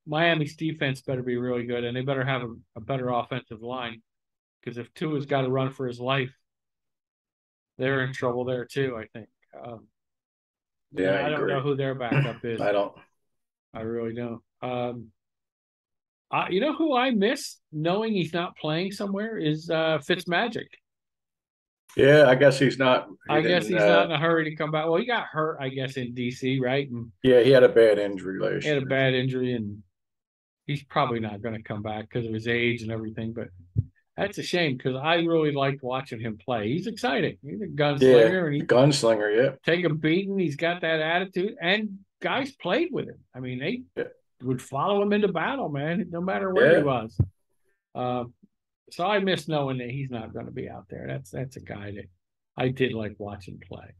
Miami's defense better be really good, and they better have a better offensive line, because if Tua's got to run for his life, they're in trouble there too, I think. I don't know who their backup is. I really don't. You know who I miss knowing he's not playing somewhere is Fitzmagic. Yeah, I guess he's not. I guess he's not in a hurry to come back. Well, he got hurt, I guess, in DC, right? And yeah, he had a bad injury last year. He had a bad injury, and he's probably not going to come back because of his age and everything. But that's a shame because I really liked watching him play. He's exciting. He's a gunslinger. Yeah, gunslinger, yeah. Take a beating. He's got that attitude. And guys played with him. I mean, they would follow him into battle, man, no matter where he was. So I miss knowing that he's not going to be out there. That's a guy that I did like watching play.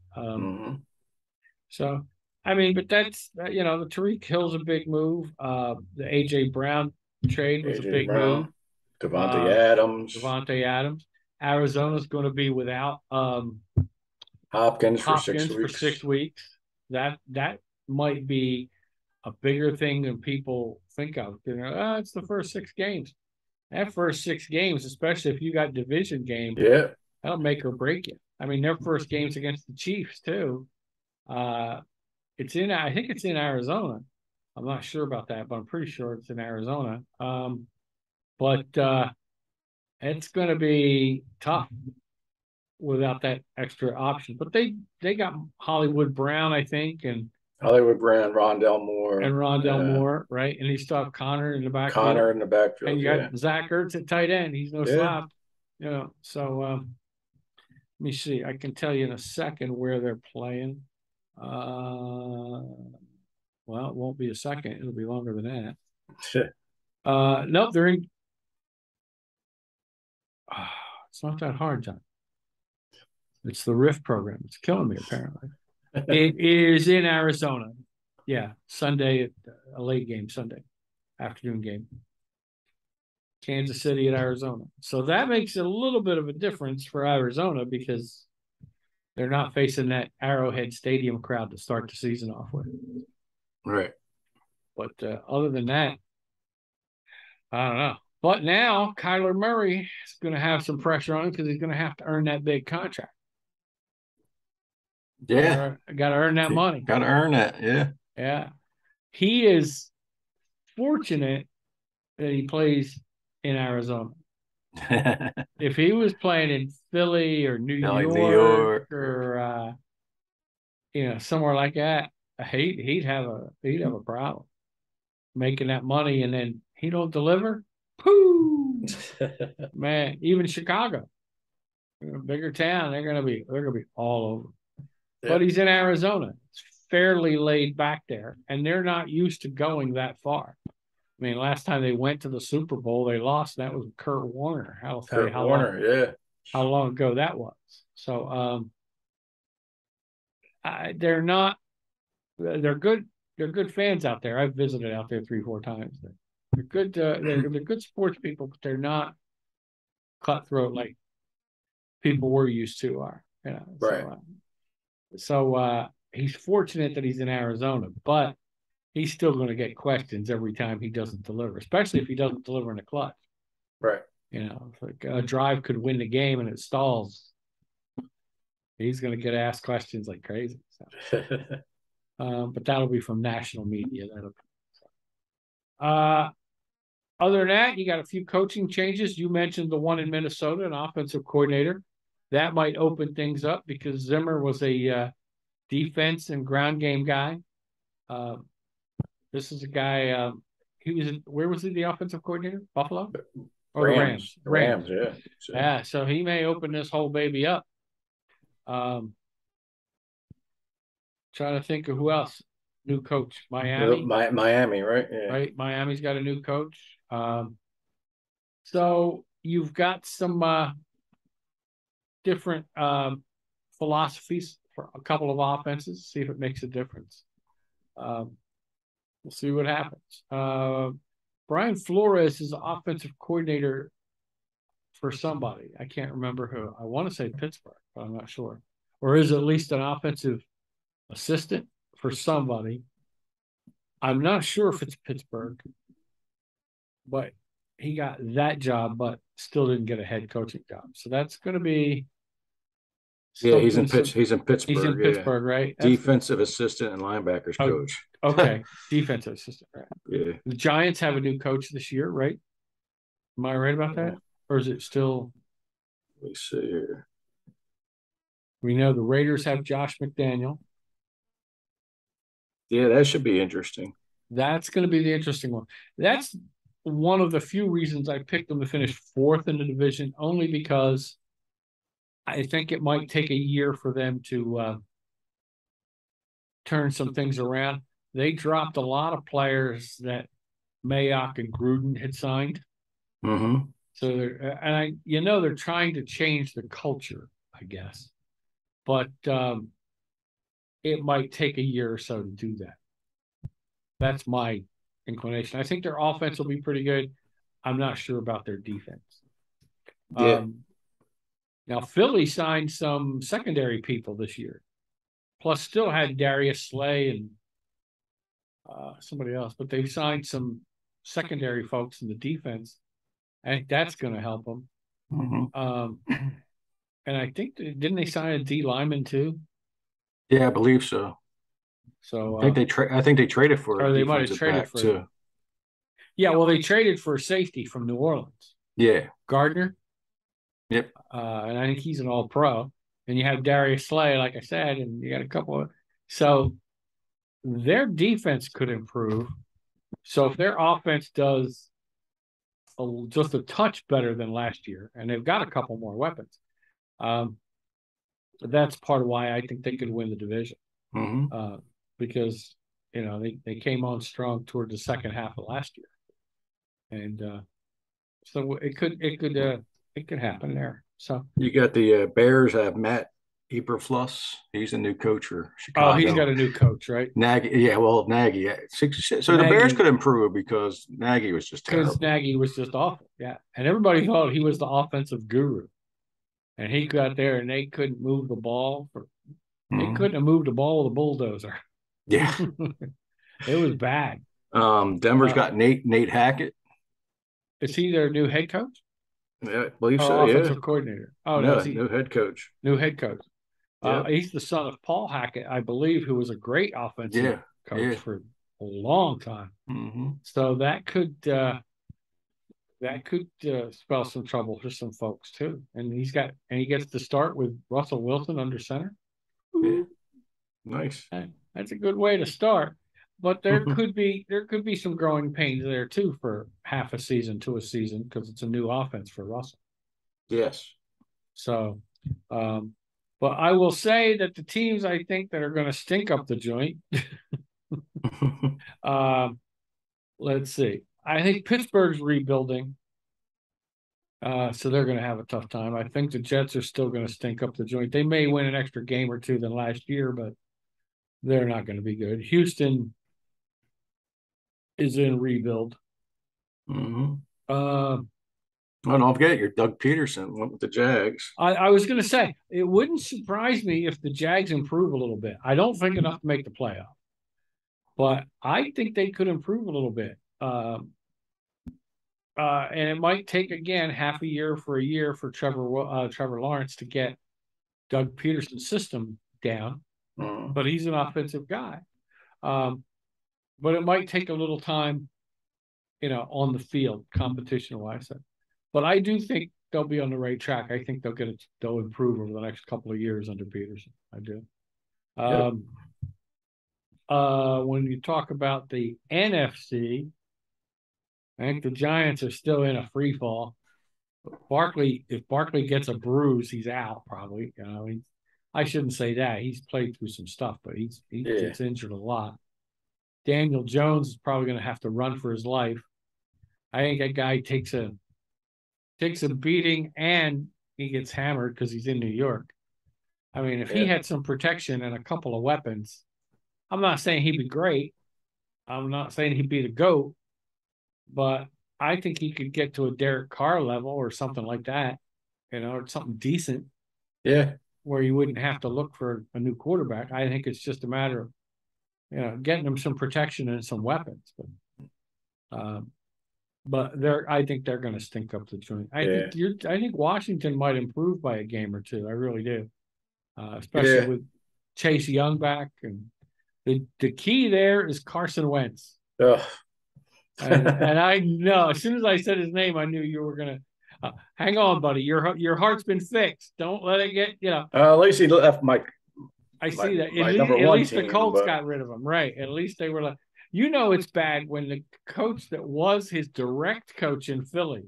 So, I mean, but that's, the Tyreek Hill's a big move. The A.J. Brown trade was a big move. Devontae Adams. Arizona's going to be without Hopkins for 6 weeks. That might be a bigger thing than people think of. It's the first 6 games. That first 6 games, especially if you got division games, that'll make or break you. I mean, their first game's against the Chiefs too. I think it's in Arizona. I'm not sure about that, but I'm pretty sure it's in Arizona. But it's going to be tough without that extra option. But they got Hollywood Brown, I think, and Hollywood Brown, Rondell Moore, right? And you still have Connor in the backfield. And you got Zach Ertz at tight end. He's no slop. So let me see. I can tell you in a second where they're playing. Well, it won't be a second. It'll be longer than that. No, they're in. It's not that hard, John. It's the RIF program. It's killing me, apparently. It is in Arizona. Yeah, Sunday, a late game, Sunday afternoon game. Kansas City at Arizona. So that makes a little bit of a difference for Arizona because they're not facing that Arrowhead Stadium crowd to start the season off with. Right. But other than that, I don't know. But now Kyler Murray is going to have some pressure on him because he's going to have to earn that big contract. Yeah. Got to earn that money. Got to earn that. Yeah. Yeah. He is fortunate that he plays in Arizona. If he was playing in Philly or New Like New York York. or somewhere like that, he'd have a problem making that money, and then he don't deliver. Pooh, man! Even Chicago, a bigger town, they're gonna be all over. But he's in Arizona. It's fairly laid back there, and they're not used to going that far. I mean, last time they went to the Super Bowl, they lost. And that was Kurt Warner. Kurt Warner, yeah. How long ago that was. So they're not. They're good. They're good fans out there. I've visited out there 3-4 times. They're good. They're good sports people, but they're not cutthroat like people we're used to are. Right. So he's fortunate that he's in Arizona, but he's still going to get questions every time he doesn't deliver, especially if he doesn't deliver in a clutch. Right. If like a drive could win the game and it stalls, he's going to get asked questions like crazy. So. But that'll be from national media. Other than that, you got a few coaching changes. You mentioned the one in Minnesota, an offensive coordinator. That might open things up because Zimmer was a defense and ground game guy. This is a guy. Where was he the offensive coordinator? Buffalo or Rams. the Rams? Yeah. Yeah. So he may open this whole baby up. Trying to think of who else. New coach, Miami. Miami, right? Yeah. Right. Miami's got a new coach. So you've got some different philosophies for a couple of offenses. See if it makes a difference. We'll see what happens. Brian Flores is the offensive coordinator for somebody. I can't remember who. I want to say Pittsburgh, but I'm not sure. Or is at least an offensive assistant for somebody. I'm not sure if it's Pittsburgh, but he got that job, but still didn't get a head coaching job. So that's going to be. Yeah, he's in Pittsburgh. He's in Pittsburgh, right? Defensive assistant and linebackers coach. Okay, defensive assistant, right? Yeah. The Giants have a new coach this year, right? Am I right about that? Or is it still? Let me see here. We know the Raiders have Josh McDaniel. Yeah, that should be interesting. That's going to be the interesting one. That's one of the few reasons I picked them to finish 4th in the division, only because I think it might take a year for them to turn some things around. They dropped a lot of players that Mayock and Gruden had signed. Mm-hmm. So they're trying to change the culture, I guess, but it might take a year or so to do that. That's my inclination. I think their offense will be pretty good. I'm not sure about their defense. Yeah. Now, Philly signed some secondary people this year, plus still had Darius Slay and somebody else, but they signed some secondary folks in the defense. I think that's going to help them. Mm-hmm. And I think, didn't they sign a D lineman too? Yeah, I believe so. So I think they traded for. Or they might have traded for too. Yeah, well, they traded for safety from New Orleans. Yeah, Gardner. Yep. And I think he's an All-Pro. And you have Darius Slay, like I said, and you got a couple of. So their defense could improve. So if their offense does just a touch better than last year, and they've got a couple more weapons, that's part of why I think they could win the division. Mm-hmm. Because they came on strong toward the second half of last year, and so it could happen there. So you got the Bears have Matt Eberflus. He's a new coach for Chicago. Oh, he's got a new coach, right? Nagy. Yeah, well, Nagy. Yeah. So the Bears could improve because Nagy was just terrible. Because Nagy was just awful. Yeah, and everybody thought he was the offensive guru, and he got there and they couldn't move the ball. They couldn't have moved the ball with a bulldozer. Yeah, it was bad. Denver's got Nate Hackett. Is he their new head coach? Yeah, I believe so. Offensive coordinator. Oh no, new head coach. New head coach. He's the son of Paul Hackett, I believe, who was a great offensive coach for a long time. Mm-hmm. So that could spell some trouble for some folks too. And he gets to start with Russell Wilson under center. Yeah. Nice. That's a good way to start. But there could be some growing pains there too for half a season to a season because it's a new offense for Russell. Yes. So, but I will say that the teams I think that are going to stink up the joint. Let's see. I think Pittsburgh's rebuilding. So they're going to have a tough time. I think the Jets are still going to stink up the joint. They may win an extra game or two than last year, but they're not going to be good. Houston is in rebuild. Mm-hmm. Don't forget your Doug Peterson went with the Jags. I was going to say, it wouldn't surprise me if the Jags improve a little bit. I don't think enough to make the playoff, but I think they could improve a little bit. And it might take, again, half a year for Trevor Lawrence to get Doug Peterson's system down, but he's an offensive guy. But it might take a little time, on the field, competition-wise. But I do think they'll be on the right track. I think they'll improve over the next couple of years under Peterson. I do. When you talk about the NFC, I think the Giants are still in a free fall. If Barkley gets a bruise, he's out probably. I shouldn't say that. He's played through some stuff, but he gets injured a lot. Daniel Jones is probably going to have to run for his life. I think that guy takes a beating and he gets hammered because he's in New York. I mean, if he had some protection and a couple of weapons, I'm not saying he'd be great. I'm not saying he'd be the GOAT, but I think he could get to a Derek Carr level or something like that, or something decent. Yeah. Where you wouldn't have to look for a new quarterback. I think it's just a matter of, getting them some protection and some weapons. But I think they're going to stink up the joint. I think Washington might improve by a game or two. I really do, especially with Chase Young back, and the key there is Carson Wentz. And I know as soon as I said his name, I knew you were going to. Hang on, buddy. Your heart's been fixed. Don't let it get at least he left Mike. I see that. At least the Colts got rid of him, right? At least they were like, it's bad when the coach that was his direct coach in Philly,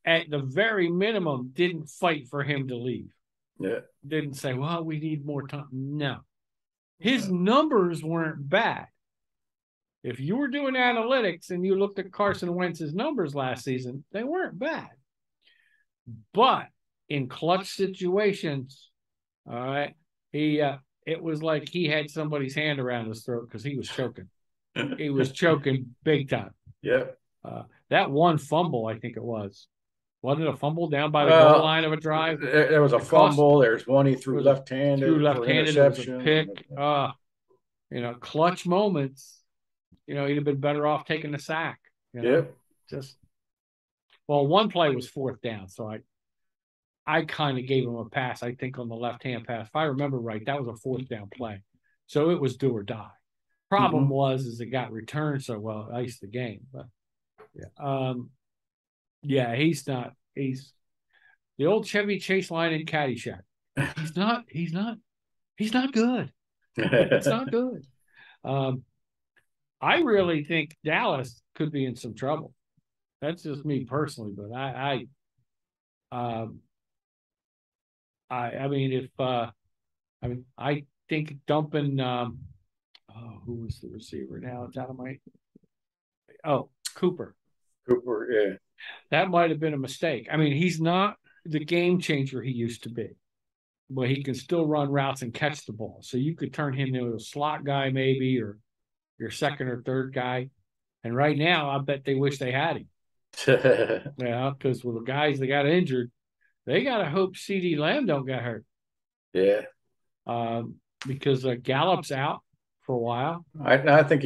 at the very minimum, didn't fight for him to leave. Yeah. Didn't say, well, we need more time. No. His numbers weren't bad. If you were doing analytics and you looked at Carson Wentz's numbers last season, they weren't bad. But in clutch situations, all right, it was like he had somebody's hand around his throat because he was choking. He was choking big time. Yeah. That one fumble, I think it was. Wasn't it a fumble down by the goal line of a drive? There was a fumble. There's one he threw left-handed. It was a pick. Clutch moments. He'd have been better off taking the sack. One play was fourth down, so I kind of gave him a pass, I think, on the left-hand pass. If I remember right, that was a fourth down play. So it was do or die. Problem was it got returned so well, it iced the game. But he's the old Chevy Chase line in Caddyshack. He's not good. It's not good. I really think Dallas could be in some trouble. That's just me personally, but I think dumping who was the receiver now? It's out of my Cooper. Cooper, yeah. That might have been a mistake. I mean, he's not the game changer he used to be, but he can still run routes and catch the ball. So you could turn him into a slot guy maybe, or your second or third guy. And right now, I bet they wish they had him. Because with the guys that got injured, they got to hope CeeDee Lamb don't get hurt. Yeah. Because Gallup's out for a while. I think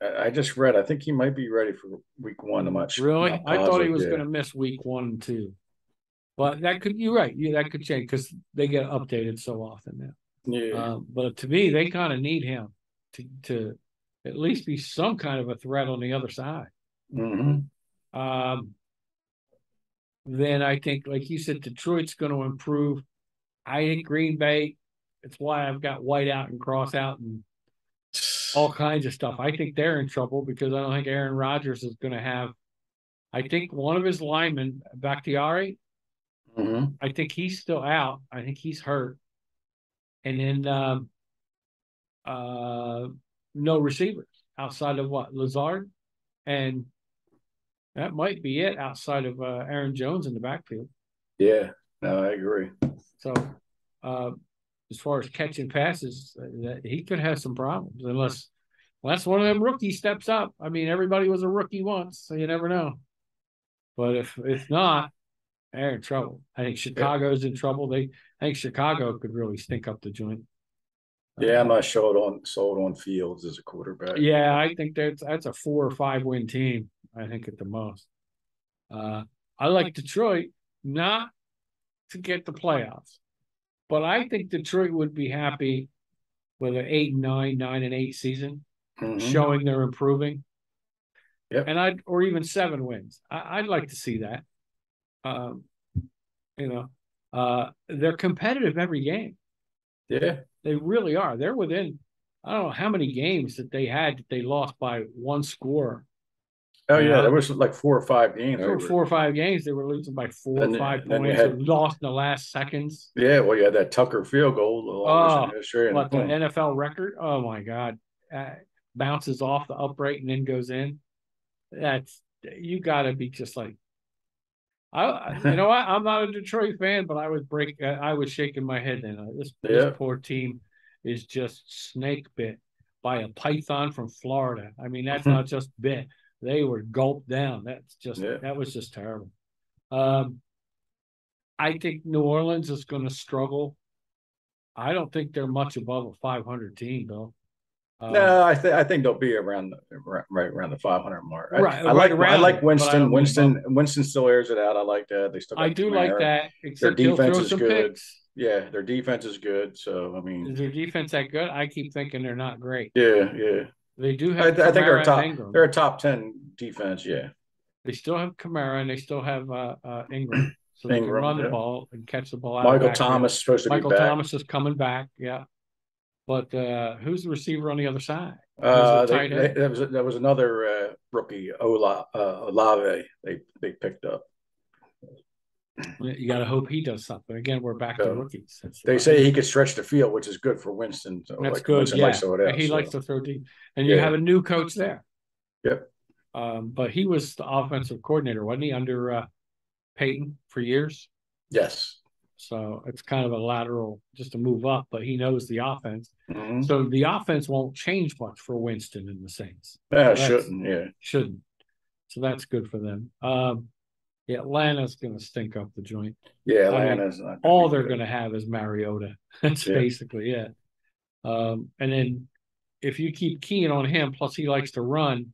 I just read, I think he might be ready for week 1. I'm not sure. Really? I thought he was going to miss week 1 and 2. But that could, you're right. Yeah, that could change because they get updated so often now. Yeah. But to me, they kind of need him to at least be some kind of a threat on the other side. Mm-hmm. Then I think, like you said, Detroit's going to improve. I think Green Bay. It's why I've got white out and cross out and all kinds of stuff. I think they're in trouble because I don't think Aaron Rodgers is going to have. I think one of his linemen, Bakhtiari, Mm-hmm. I think he's still out. I think he's hurt. And then no receivers outside of what? Lazard? And that might be it outside of Aaron Jones in the backfield. Yeah, no, I agree. So as far as catching passes, that he could have some problems unless one of them rookies steps up. I mean, everybody was a rookie once, so you never know. But if not, they're in trouble. I think Chicago's in trouble. I think Chicago could really stink up the joint. Yeah, I'm not sold on Fields as a quarterback. Yeah, I think that's a 4 or 5 win team. I think at the most. I like Detroit not to get the playoffs, but I think Detroit would be happy with an 8-9, 9-8 season, showing they're improving. Yep. And or even 7 wins. I'd like to see that. They're competitive every game. Yeah. They really are. They're within, I don't know how many games that they had that they lost by 1 score. Oh, yeah. There was like 4 or 5 games. There were 4 or 5 games. They were losing by 4 or 5 points. Lost in the last seconds. Yeah, well, you had that Tucker field goal. The NFL record? Oh, my God. Bounces off the upright and then goes in. You got to be just like, you know what? I'm not a Detroit fan, but I was shaking my head then. This poor team is just snake bit by a python from Florida. I mean, that's not just bit; they were gulped down. That was just terrible. I think New Orleans is going to struggle. I don't think they're much above a 500 team, though. No, I think they'll be right around the 500 mark. I like Winston. Winston still airs it out. I like that. They still. I do like that. Their defense is good. Picks. Yeah, their defense is good. So I mean, is their defense that good? I keep thinking they're not great. Yeah. They do have. I think they're top. They're a top 10 defense. Yeah. They still have Kamara and they still have Ingram, so they can run the ball and catch the ball out. Michael Thomas is supposed to be back. Michael Thomas is coming back. Yeah. But who's the receiver on the other side? There was another rookie, Olave. They picked up. You got to hope he does something. Again, we're back to rookies. They say he could stretch the field, which is good for Winston. So that's good. Winston likes to throw deep, and you have a new coach there. Yep. But he was the offensive coordinator, wasn't he, under Peyton for years? Yes. So it's kind of a lateral just to move up, but he knows the offense. Mm-hmm. So the offense won't change much for Winston and the Saints. Shouldn't. So that's good for them. Atlanta's going to stink up the joint. Yeah, Atlanta's not. All they're going to have is Mariota. That's basically it. And then if you keep keying on him, plus he likes to run,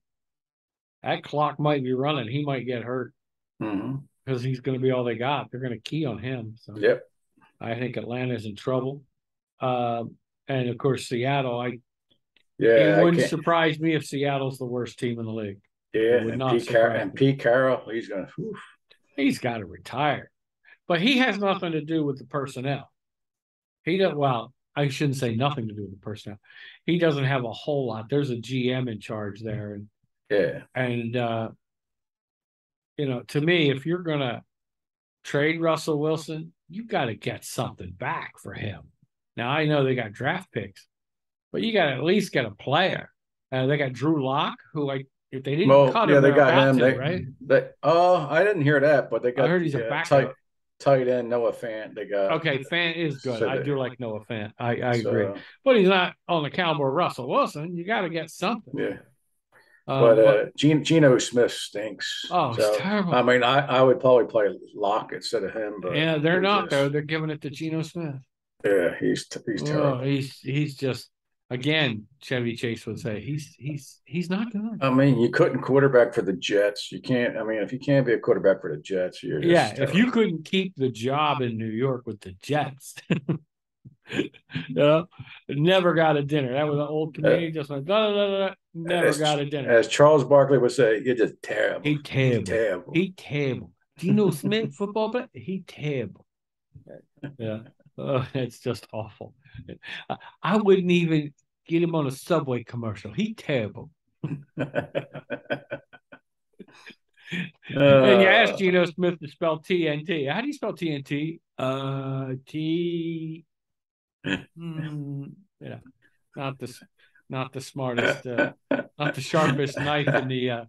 that clock might be running. He might get hurt. Mm-hmm. Because he's going to be all they got. They're going to key on him. So I think Atlanta's in trouble. And of course, Seattle. It wouldn't surprise me if Seattle's the worst team in the league. Yeah, and Pete Carroll, he's got to retire. But he has nothing to do with the personnel. I shouldn't say nothing to do with the personnel. He doesn't have a whole lot. There's a GM in charge there. To me, if you're going to trade Russell Wilson, you've got to get something back for him. Now, I know they got draft picks, but you got to at least get a player. They got Drew Lock, who if they didn't cut him, they got him, right? I didn't hear that, but they got. I heard he's a backup. Tight end Noah Fant. They got. Okay, Fant is good. I do like Noah Fant. I agree, but he's not on the caliber of Russell Wilson. You got to get something. Yeah. But Geno Smith stinks. Oh, it's terrible. I mean, I would probably play Locke instead of him. But they're not though. They're giving it to Geno Smith. Yeah, he's terrible. He's just. again, Chevy Chase would say he's not good. I mean, you couldn't quarterback for the Jets. You can't. I mean, if you can't be a quarterback for the Jets, you're just Yeah, if you terrible. couldn't keep the job in New York with the Jets, you know, never got a dinner. That was an old comedian, just like never As got a dinner. as Charles Barkley would say, you're just terrible. He terrible. Terrible. He terrible. Geno Smith, football player, he terrible. Yeah, it's just awful. I wouldn't even get him on a Subway commercial. He terrible. And you asked Geno Smith to spell TNT. How do you spell TNT? T. Yeah, not the smartest, not the sharpest knife in the.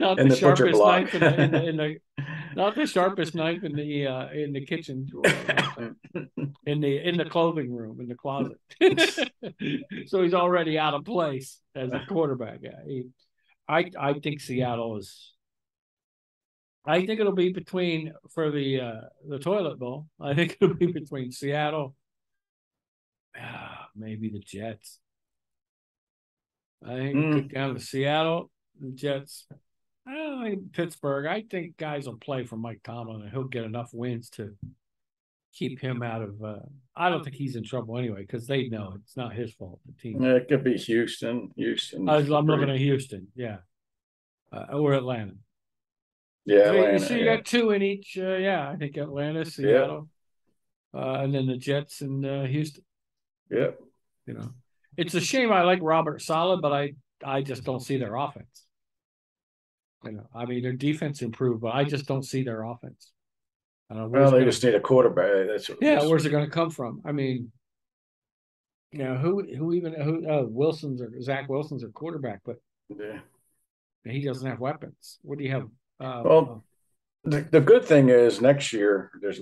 Not the sharpest knife not the sharpest knife in the kitchen drawer, in the clothing room, in the closet. So he's already out of place as a quarterback. Yeah, I think Seattle is. I think it'll be between for the toilet bowl. I think it'll be between Seattle, maybe the Jets. I think it could down to Seattle, the Jets. I don't think Pittsburgh. I think guys will play for Mike Tomlin, and he'll get enough wins to keep him out of. I don't think he's in trouble anyway because they know it's not his fault. The team. It could be Houston. I'm looking at Houston, yeah, or Atlanta. Yeah, Atlanta, so you got two in each. Yeah, I think Atlanta, Seattle, and then the Jets and Houston. Yeah, you know, it's a shame. I like Robert Saleh, but I just don't see their offense. You know, I mean, their defense improved, but I just don't see their offense. Well, they just need a quarterback. Where's it going to come from? I mean, you know, Zach Wilson's a quarterback, but he doesn't have weapons. What do you have? Well, the good thing is next year there's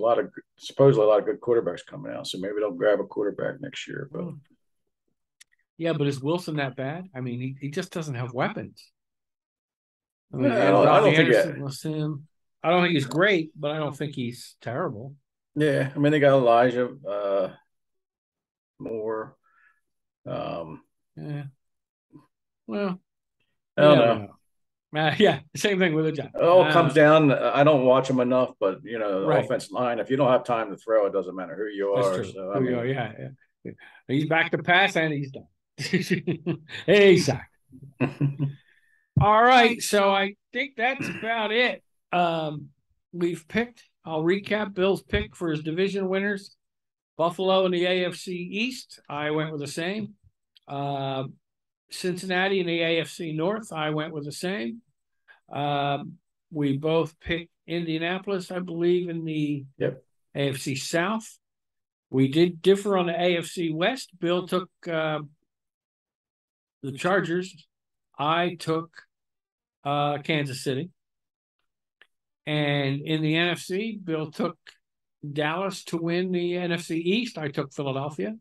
supposedly a lot of good quarterbacks coming out, so maybe they'll grab a quarterback next year. But yeah, but is Wilson that bad? I mean, he just doesn't have weapons. I mean, I don't think he's great, but I don't think he's terrible. Yeah, I mean they got Elijah Moore. Yeah. Well, I don't know. Yeah, same thing with the Giants. It all comes down. I don't watch them enough, but the right. offensive line. If you don't have time to throw, it doesn't matter who you are. So you are, yeah. He's back to pass and he's done. Hey, Zach. All right, so I think that's about it. We've picked. I'll recap Bill's pick for his division winners. Buffalo in the AFC East. I went with the same. Cincinnati in the AFC North. I went with the same. We both picked Indianapolis, I believe, in the AFC South. We did differ on the AFC West. Bill took the Chargers. I took Kansas City. And in the NFC, Bill took Dallas to win the NFC East. I took Philadelphia.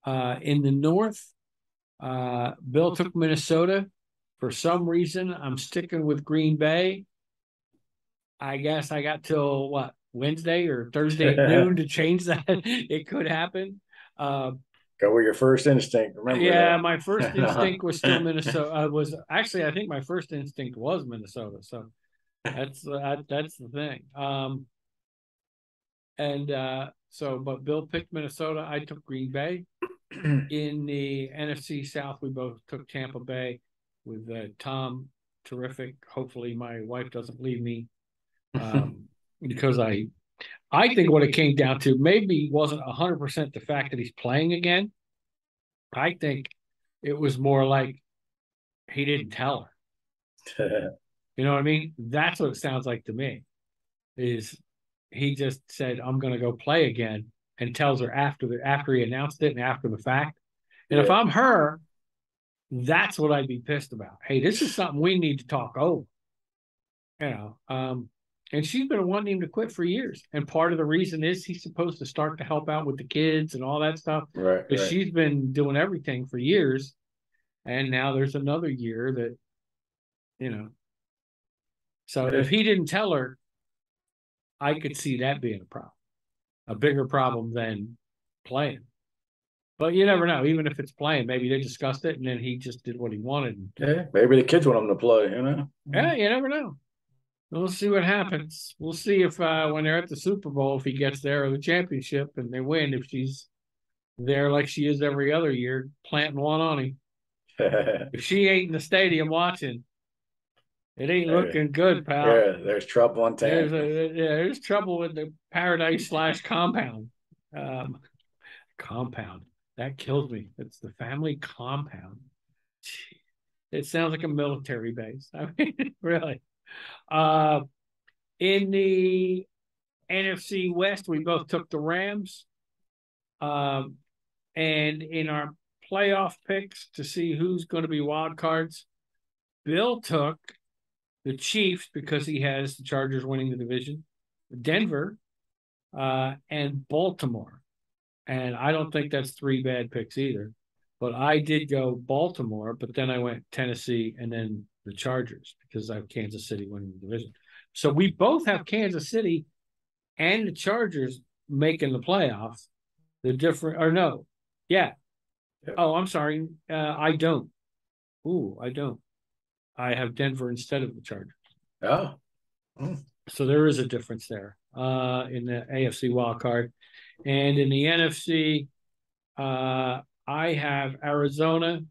In the North, Bill took Minnesota. For some reason, I'm sticking with Green Bay. I guess I got till Wednesday or Thursday at noon to change that. It could happen. Go with your first instinct. Remember? Yeah, my first instinct was still Minnesota. I think my first instinct was Minnesota. So that's the thing. But Bill picked Minnesota. I took Green Bay. In the NFC South, we both took Tampa Bay with Tom. Terrific. Hopefully, my wife doesn't leave me because I think what it came down to maybe wasn't 100% the fact that he's playing again. I think it was more like he didn't tell her. You know what I mean? That's what it sounds like to me. Is he just said, "I'm going to go play again," and tells her after he announced it and after the fact. And if I'm her, that's what I'd be pissed about. Hey, this is something we need to talk over. You know, and she's been wanting him to quit for years. And part of the reason is he's supposed to start to help out with the kids and all that stuff. Right. But she's been doing everything for years. And now there's another year that, you know. So if he didn't tell her, I could see that being a problem. A bigger problem than playing. But you never know. Even if it's playing, maybe they discussed it and then he just did what he wanted. Yeah, maybe the kids want him to play. You know. Yeah, you never know. We'll see what happens. We'll see if when they're at the Super Bowl, if he gets there, or the championship, and they win, if she's there like she is every other year, planting one on him. If she ain't in the stadium watching, it ain't looking good, pal. Yeah, there's trouble in town. There's trouble with the Paradise/compound. Compound. That kills me. It's the family compound. It sounds like a military base. I mean, really. In the NFC West, we both took the Rams. And in our playoff picks to see who's going to be wild cards, Bill took the Chiefs because he has the Chargers winning the division, Denver, and Baltimore. And I don't think that's three bad picks either. But I did go Baltimore, but then I went Tennessee and then the Chargers because I have Kansas City winning the division. So we both have Kansas City and the Chargers making the playoffs. The different, or no, yeah. Oh, I'm sorry. I don't. I don't. I have Denver instead of the Chargers. Oh. So there is a difference there in the AFC wild card. And in the NFC, I have Arizona,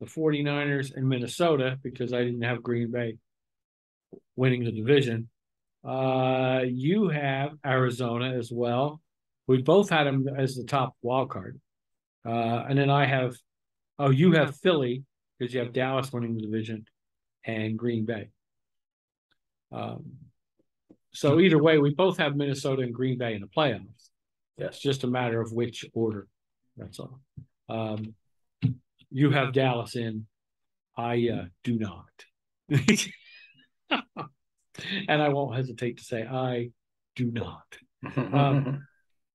the 49ers, and Minnesota because I didn't have Green Bay winning the division. You have Arizona as well. We both had them as the top wild card. And then I have, you have Philly because you have Dallas winning the division and Green Bay. So either way, we both have Minnesota and Green Bay in the playoffs. Yes. It's just a matter of which order. That's all. You have Dallas in. I do not. And I won't hesitate to say I do not.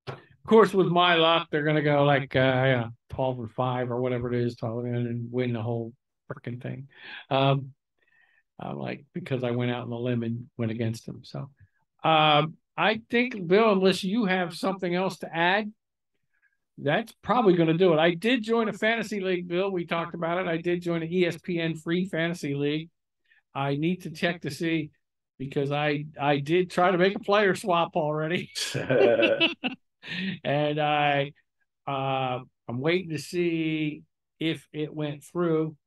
Of course, with my luck, they're going to go like 12-5 or whatever it is, 12 and win the whole freaking thing. I'm like, because I went out on the limb and went against them. So I think, Bill, unless you have something else to add, that's probably going to do it. I did join a fantasy league, Bill. We talked about it. I did join an ESPN free fantasy league. I need to check to see because I did try to make a player swap already. And I'm waiting to see if it went through.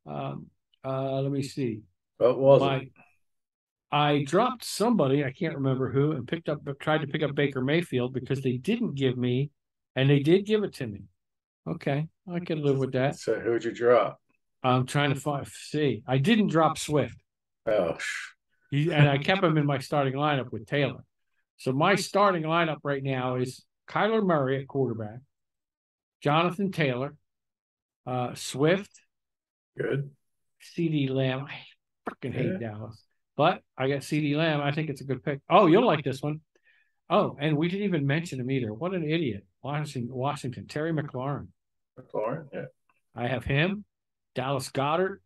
Let me see. What was it? I dropped somebody, I can't remember who, and tried to pick up Baker Mayfield because they didn't give me, and they did give it to me. Okay, I can live with that. So who'd you drop? I'm trying to see. I didn't drop Swift. Oh. And I kept him in my starting lineup with Taylor. So my starting lineup right now is Kyler Murray at quarterback, Jonathan Taylor, Swift, Good, CeeDee Lamb. I freaking hate Dallas, but I got CeeDee Lamb. I think it's a good pick. Oh, you'll like this one. Oh, and we didn't even mention him either. What an idiot. Washington, Terry McLaurin. Yeah. I have him, Dallas Goedert.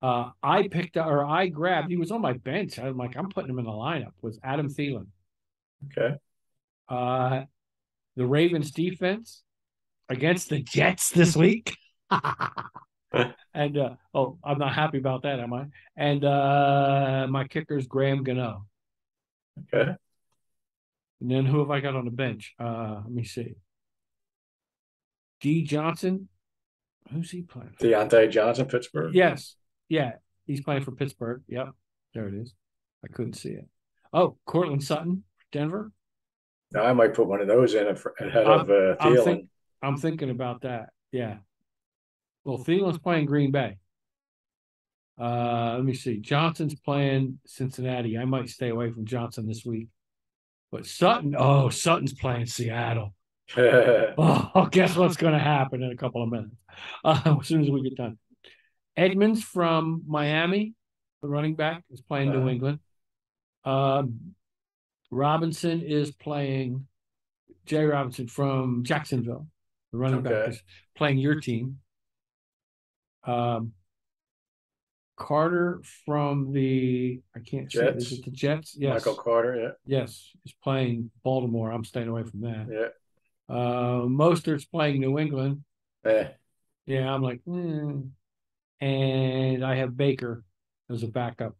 I grabbed, he was on my bench. I'm like, I'm putting him in the lineup, was Adam Thielen. Okay. The Ravens defense against the Jets this week. And I'm not happy about that, am I? And my kicker is Graham Gano. Okay. And then who have I got on the bench? Let me see. D. Johnson. Who's he playing for? Deontay Johnson, Pittsburgh. Yes. Yeah. He's playing for Pittsburgh. Yep. There it is. I couldn't see it. Oh, Cortland Sutton, Denver. Now I might put one of those in ahead of Thielen. I'm thinking about that. Yeah. Well, Thielen's playing Green Bay. Let me see. Johnson's playing Cincinnati. I might stay away from Johnson this week. But Sutton's playing Seattle. Guess what's going to happen in a couple of minutes as soon as we get done. Edmonds from Miami, the running back, is playing New England. Robinson is playing Jay Robinson from Jacksonville. The running back is playing your team. Carter from the Jets. Is it the Jets? Yes. Michael Carter, yeah. Yes, he's playing Baltimore. I'm staying away from that. Yeah. Mostert's playing New England. Eh. Yeah, I'm like, and I have Baker as a backup,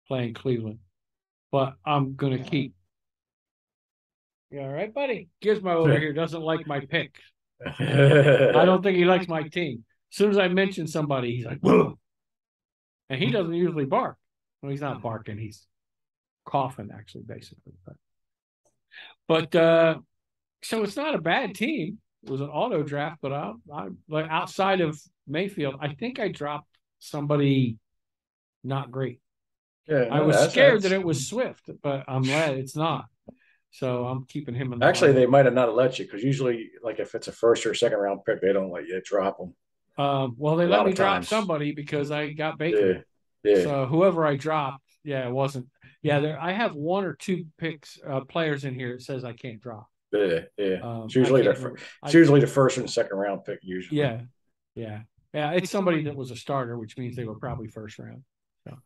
playing Cleveland. But I'm gonna keep. Yeah, all right, buddy. Gizmo over here doesn't like my pick. I don't think he likes my team. As soon as I mention somebody, he's like, whoa. And he doesn't usually bark. Well, he's not barking, he's coughing, actually, basically. But so it's not a bad team. It was an auto draft, but I like outside of Mayfield, I think I dropped somebody not great. Yeah, I was scared that it was Swift, but I'm glad it's not. So I'm keeping him in the Actually, they might have not let you because usually, like if it's a first or second round pick, they don't let you drop them. Well, they let me drop somebody because I got Baker. Yeah. So whoever I dropped, it wasn't. Yeah, I have one or two players in here that says I can't drop. Yeah. It's usually the first and second round pick usually. Yeah. It's somebody that was a starter, which means they were probably first round. So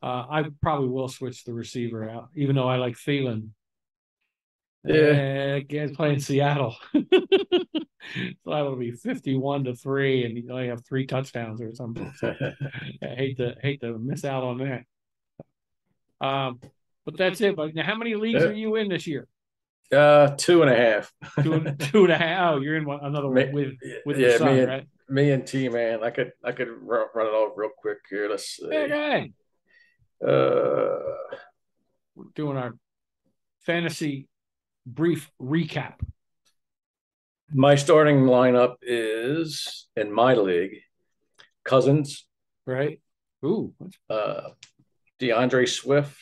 I probably will switch the receiver out, even though I like Thielen. Yeah. Again, playing Seattle. So that'll be 51-3, and you only have 3 touchdowns or something. So I hate to miss out on that. But that's it. But now, how many leagues are you in this year? 2.5. 2.5. Oh, you're in another one with the son, right? Me and T man. I could run it off real quick here. Let's see. Okay. We're doing our fantasy brief recap. My starting lineup is in my league: Cousins, right? Ooh, DeAndre Swift.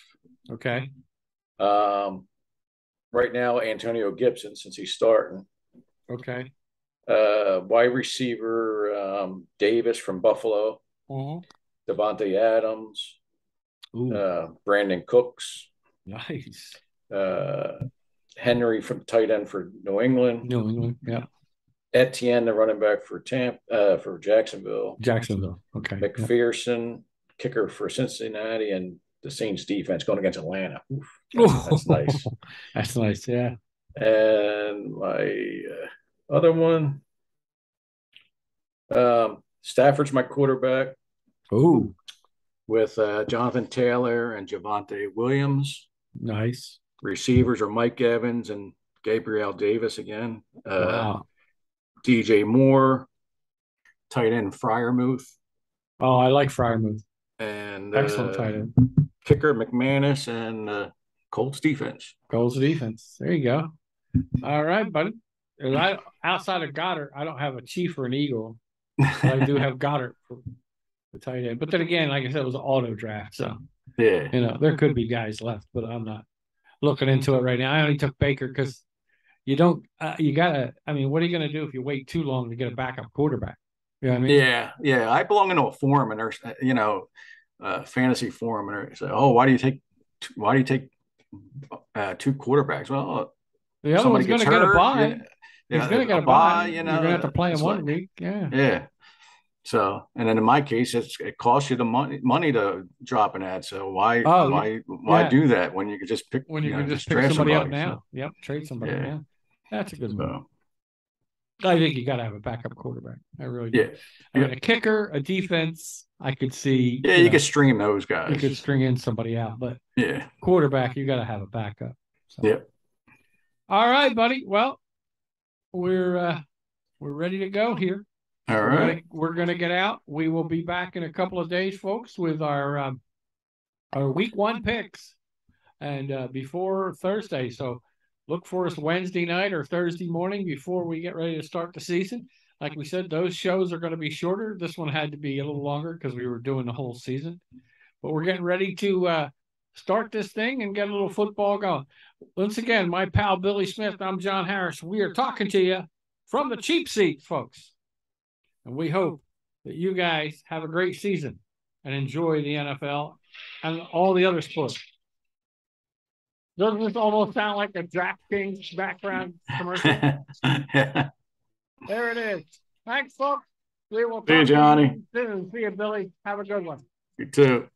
Okay. Right now, Antonio Gibson, since he's starting. Okay. Wide receiver Davis from Buffalo. Devontae Adams. Brandon Cooks. Nice. Henry from tight end for New England. Yeah. Etienne, the running back for for Jacksonville. Okay. McPherson, kicker for Cincinnati, and the Saints defense going against Atlanta. That's nice. That's nice, yeah. And my other one, Stafford's my quarterback. Ooh. With Jonathan Taylor and Javonte Williams. Nice. Receivers are Mike Evans and Gabriel Davis again. Wow. DJ Moore. Tight end Freiermuth. Oh, I like Freiermuth. And excellent tight end. Kicker McManus and Colts defense. There you go. All right, buddy. Outside of Goddard, I don't have a Chief or an Eagle. But I do have Goddard for the tight end. But then again, like I said, it was an auto draft. So, there could be guys left, but I'm not looking into it right now. I only took Baker because you don't, you got to, what are you going to do if you wait too long to get a backup quarterback? You know what I mean? Yeah. I belong into a forum and there's, fantasy forum and they say, oh, why do you take 2 quarterbacks? Well, the other one's going to get a bye. He's going to get a bye. You're going to have to play him one week. Yeah. So, and then in my case, it costs you the money to drop an ad. So why do that when you could just pick pick somebody up now? So. Yep, trade somebody now. That's a good move. I think you got to have a backup quarterback. I really do. A kicker, a defense, I could see. Yeah, you could stream those guys. You could string in somebody out, but quarterback, you got to have a backup. So. All right, buddy. Well, we're ready to go here. All right. We're gonna get out. We will be back in a couple of days, folks, with our week 1 picks, and before Thursday. So look for us Wednesday night or Thursday morning before we get ready to start the season. Like we said, those shows are going to be shorter. This one had to be a little longer because we were doing the whole season. But we're getting ready to start this thing and get a little football going. Once again, my pal Billy Smith, I'm John Harris. We are talking to you from the cheap seat, folks. And we hope that you guys have a great season and enjoy the NFL and all the other sports. Doesn't this almost sound like a DraftKings background commercial? Yeah. There it is. Thanks, folks. We will see you, Johnny. See you, Billy. Have a good one. You too.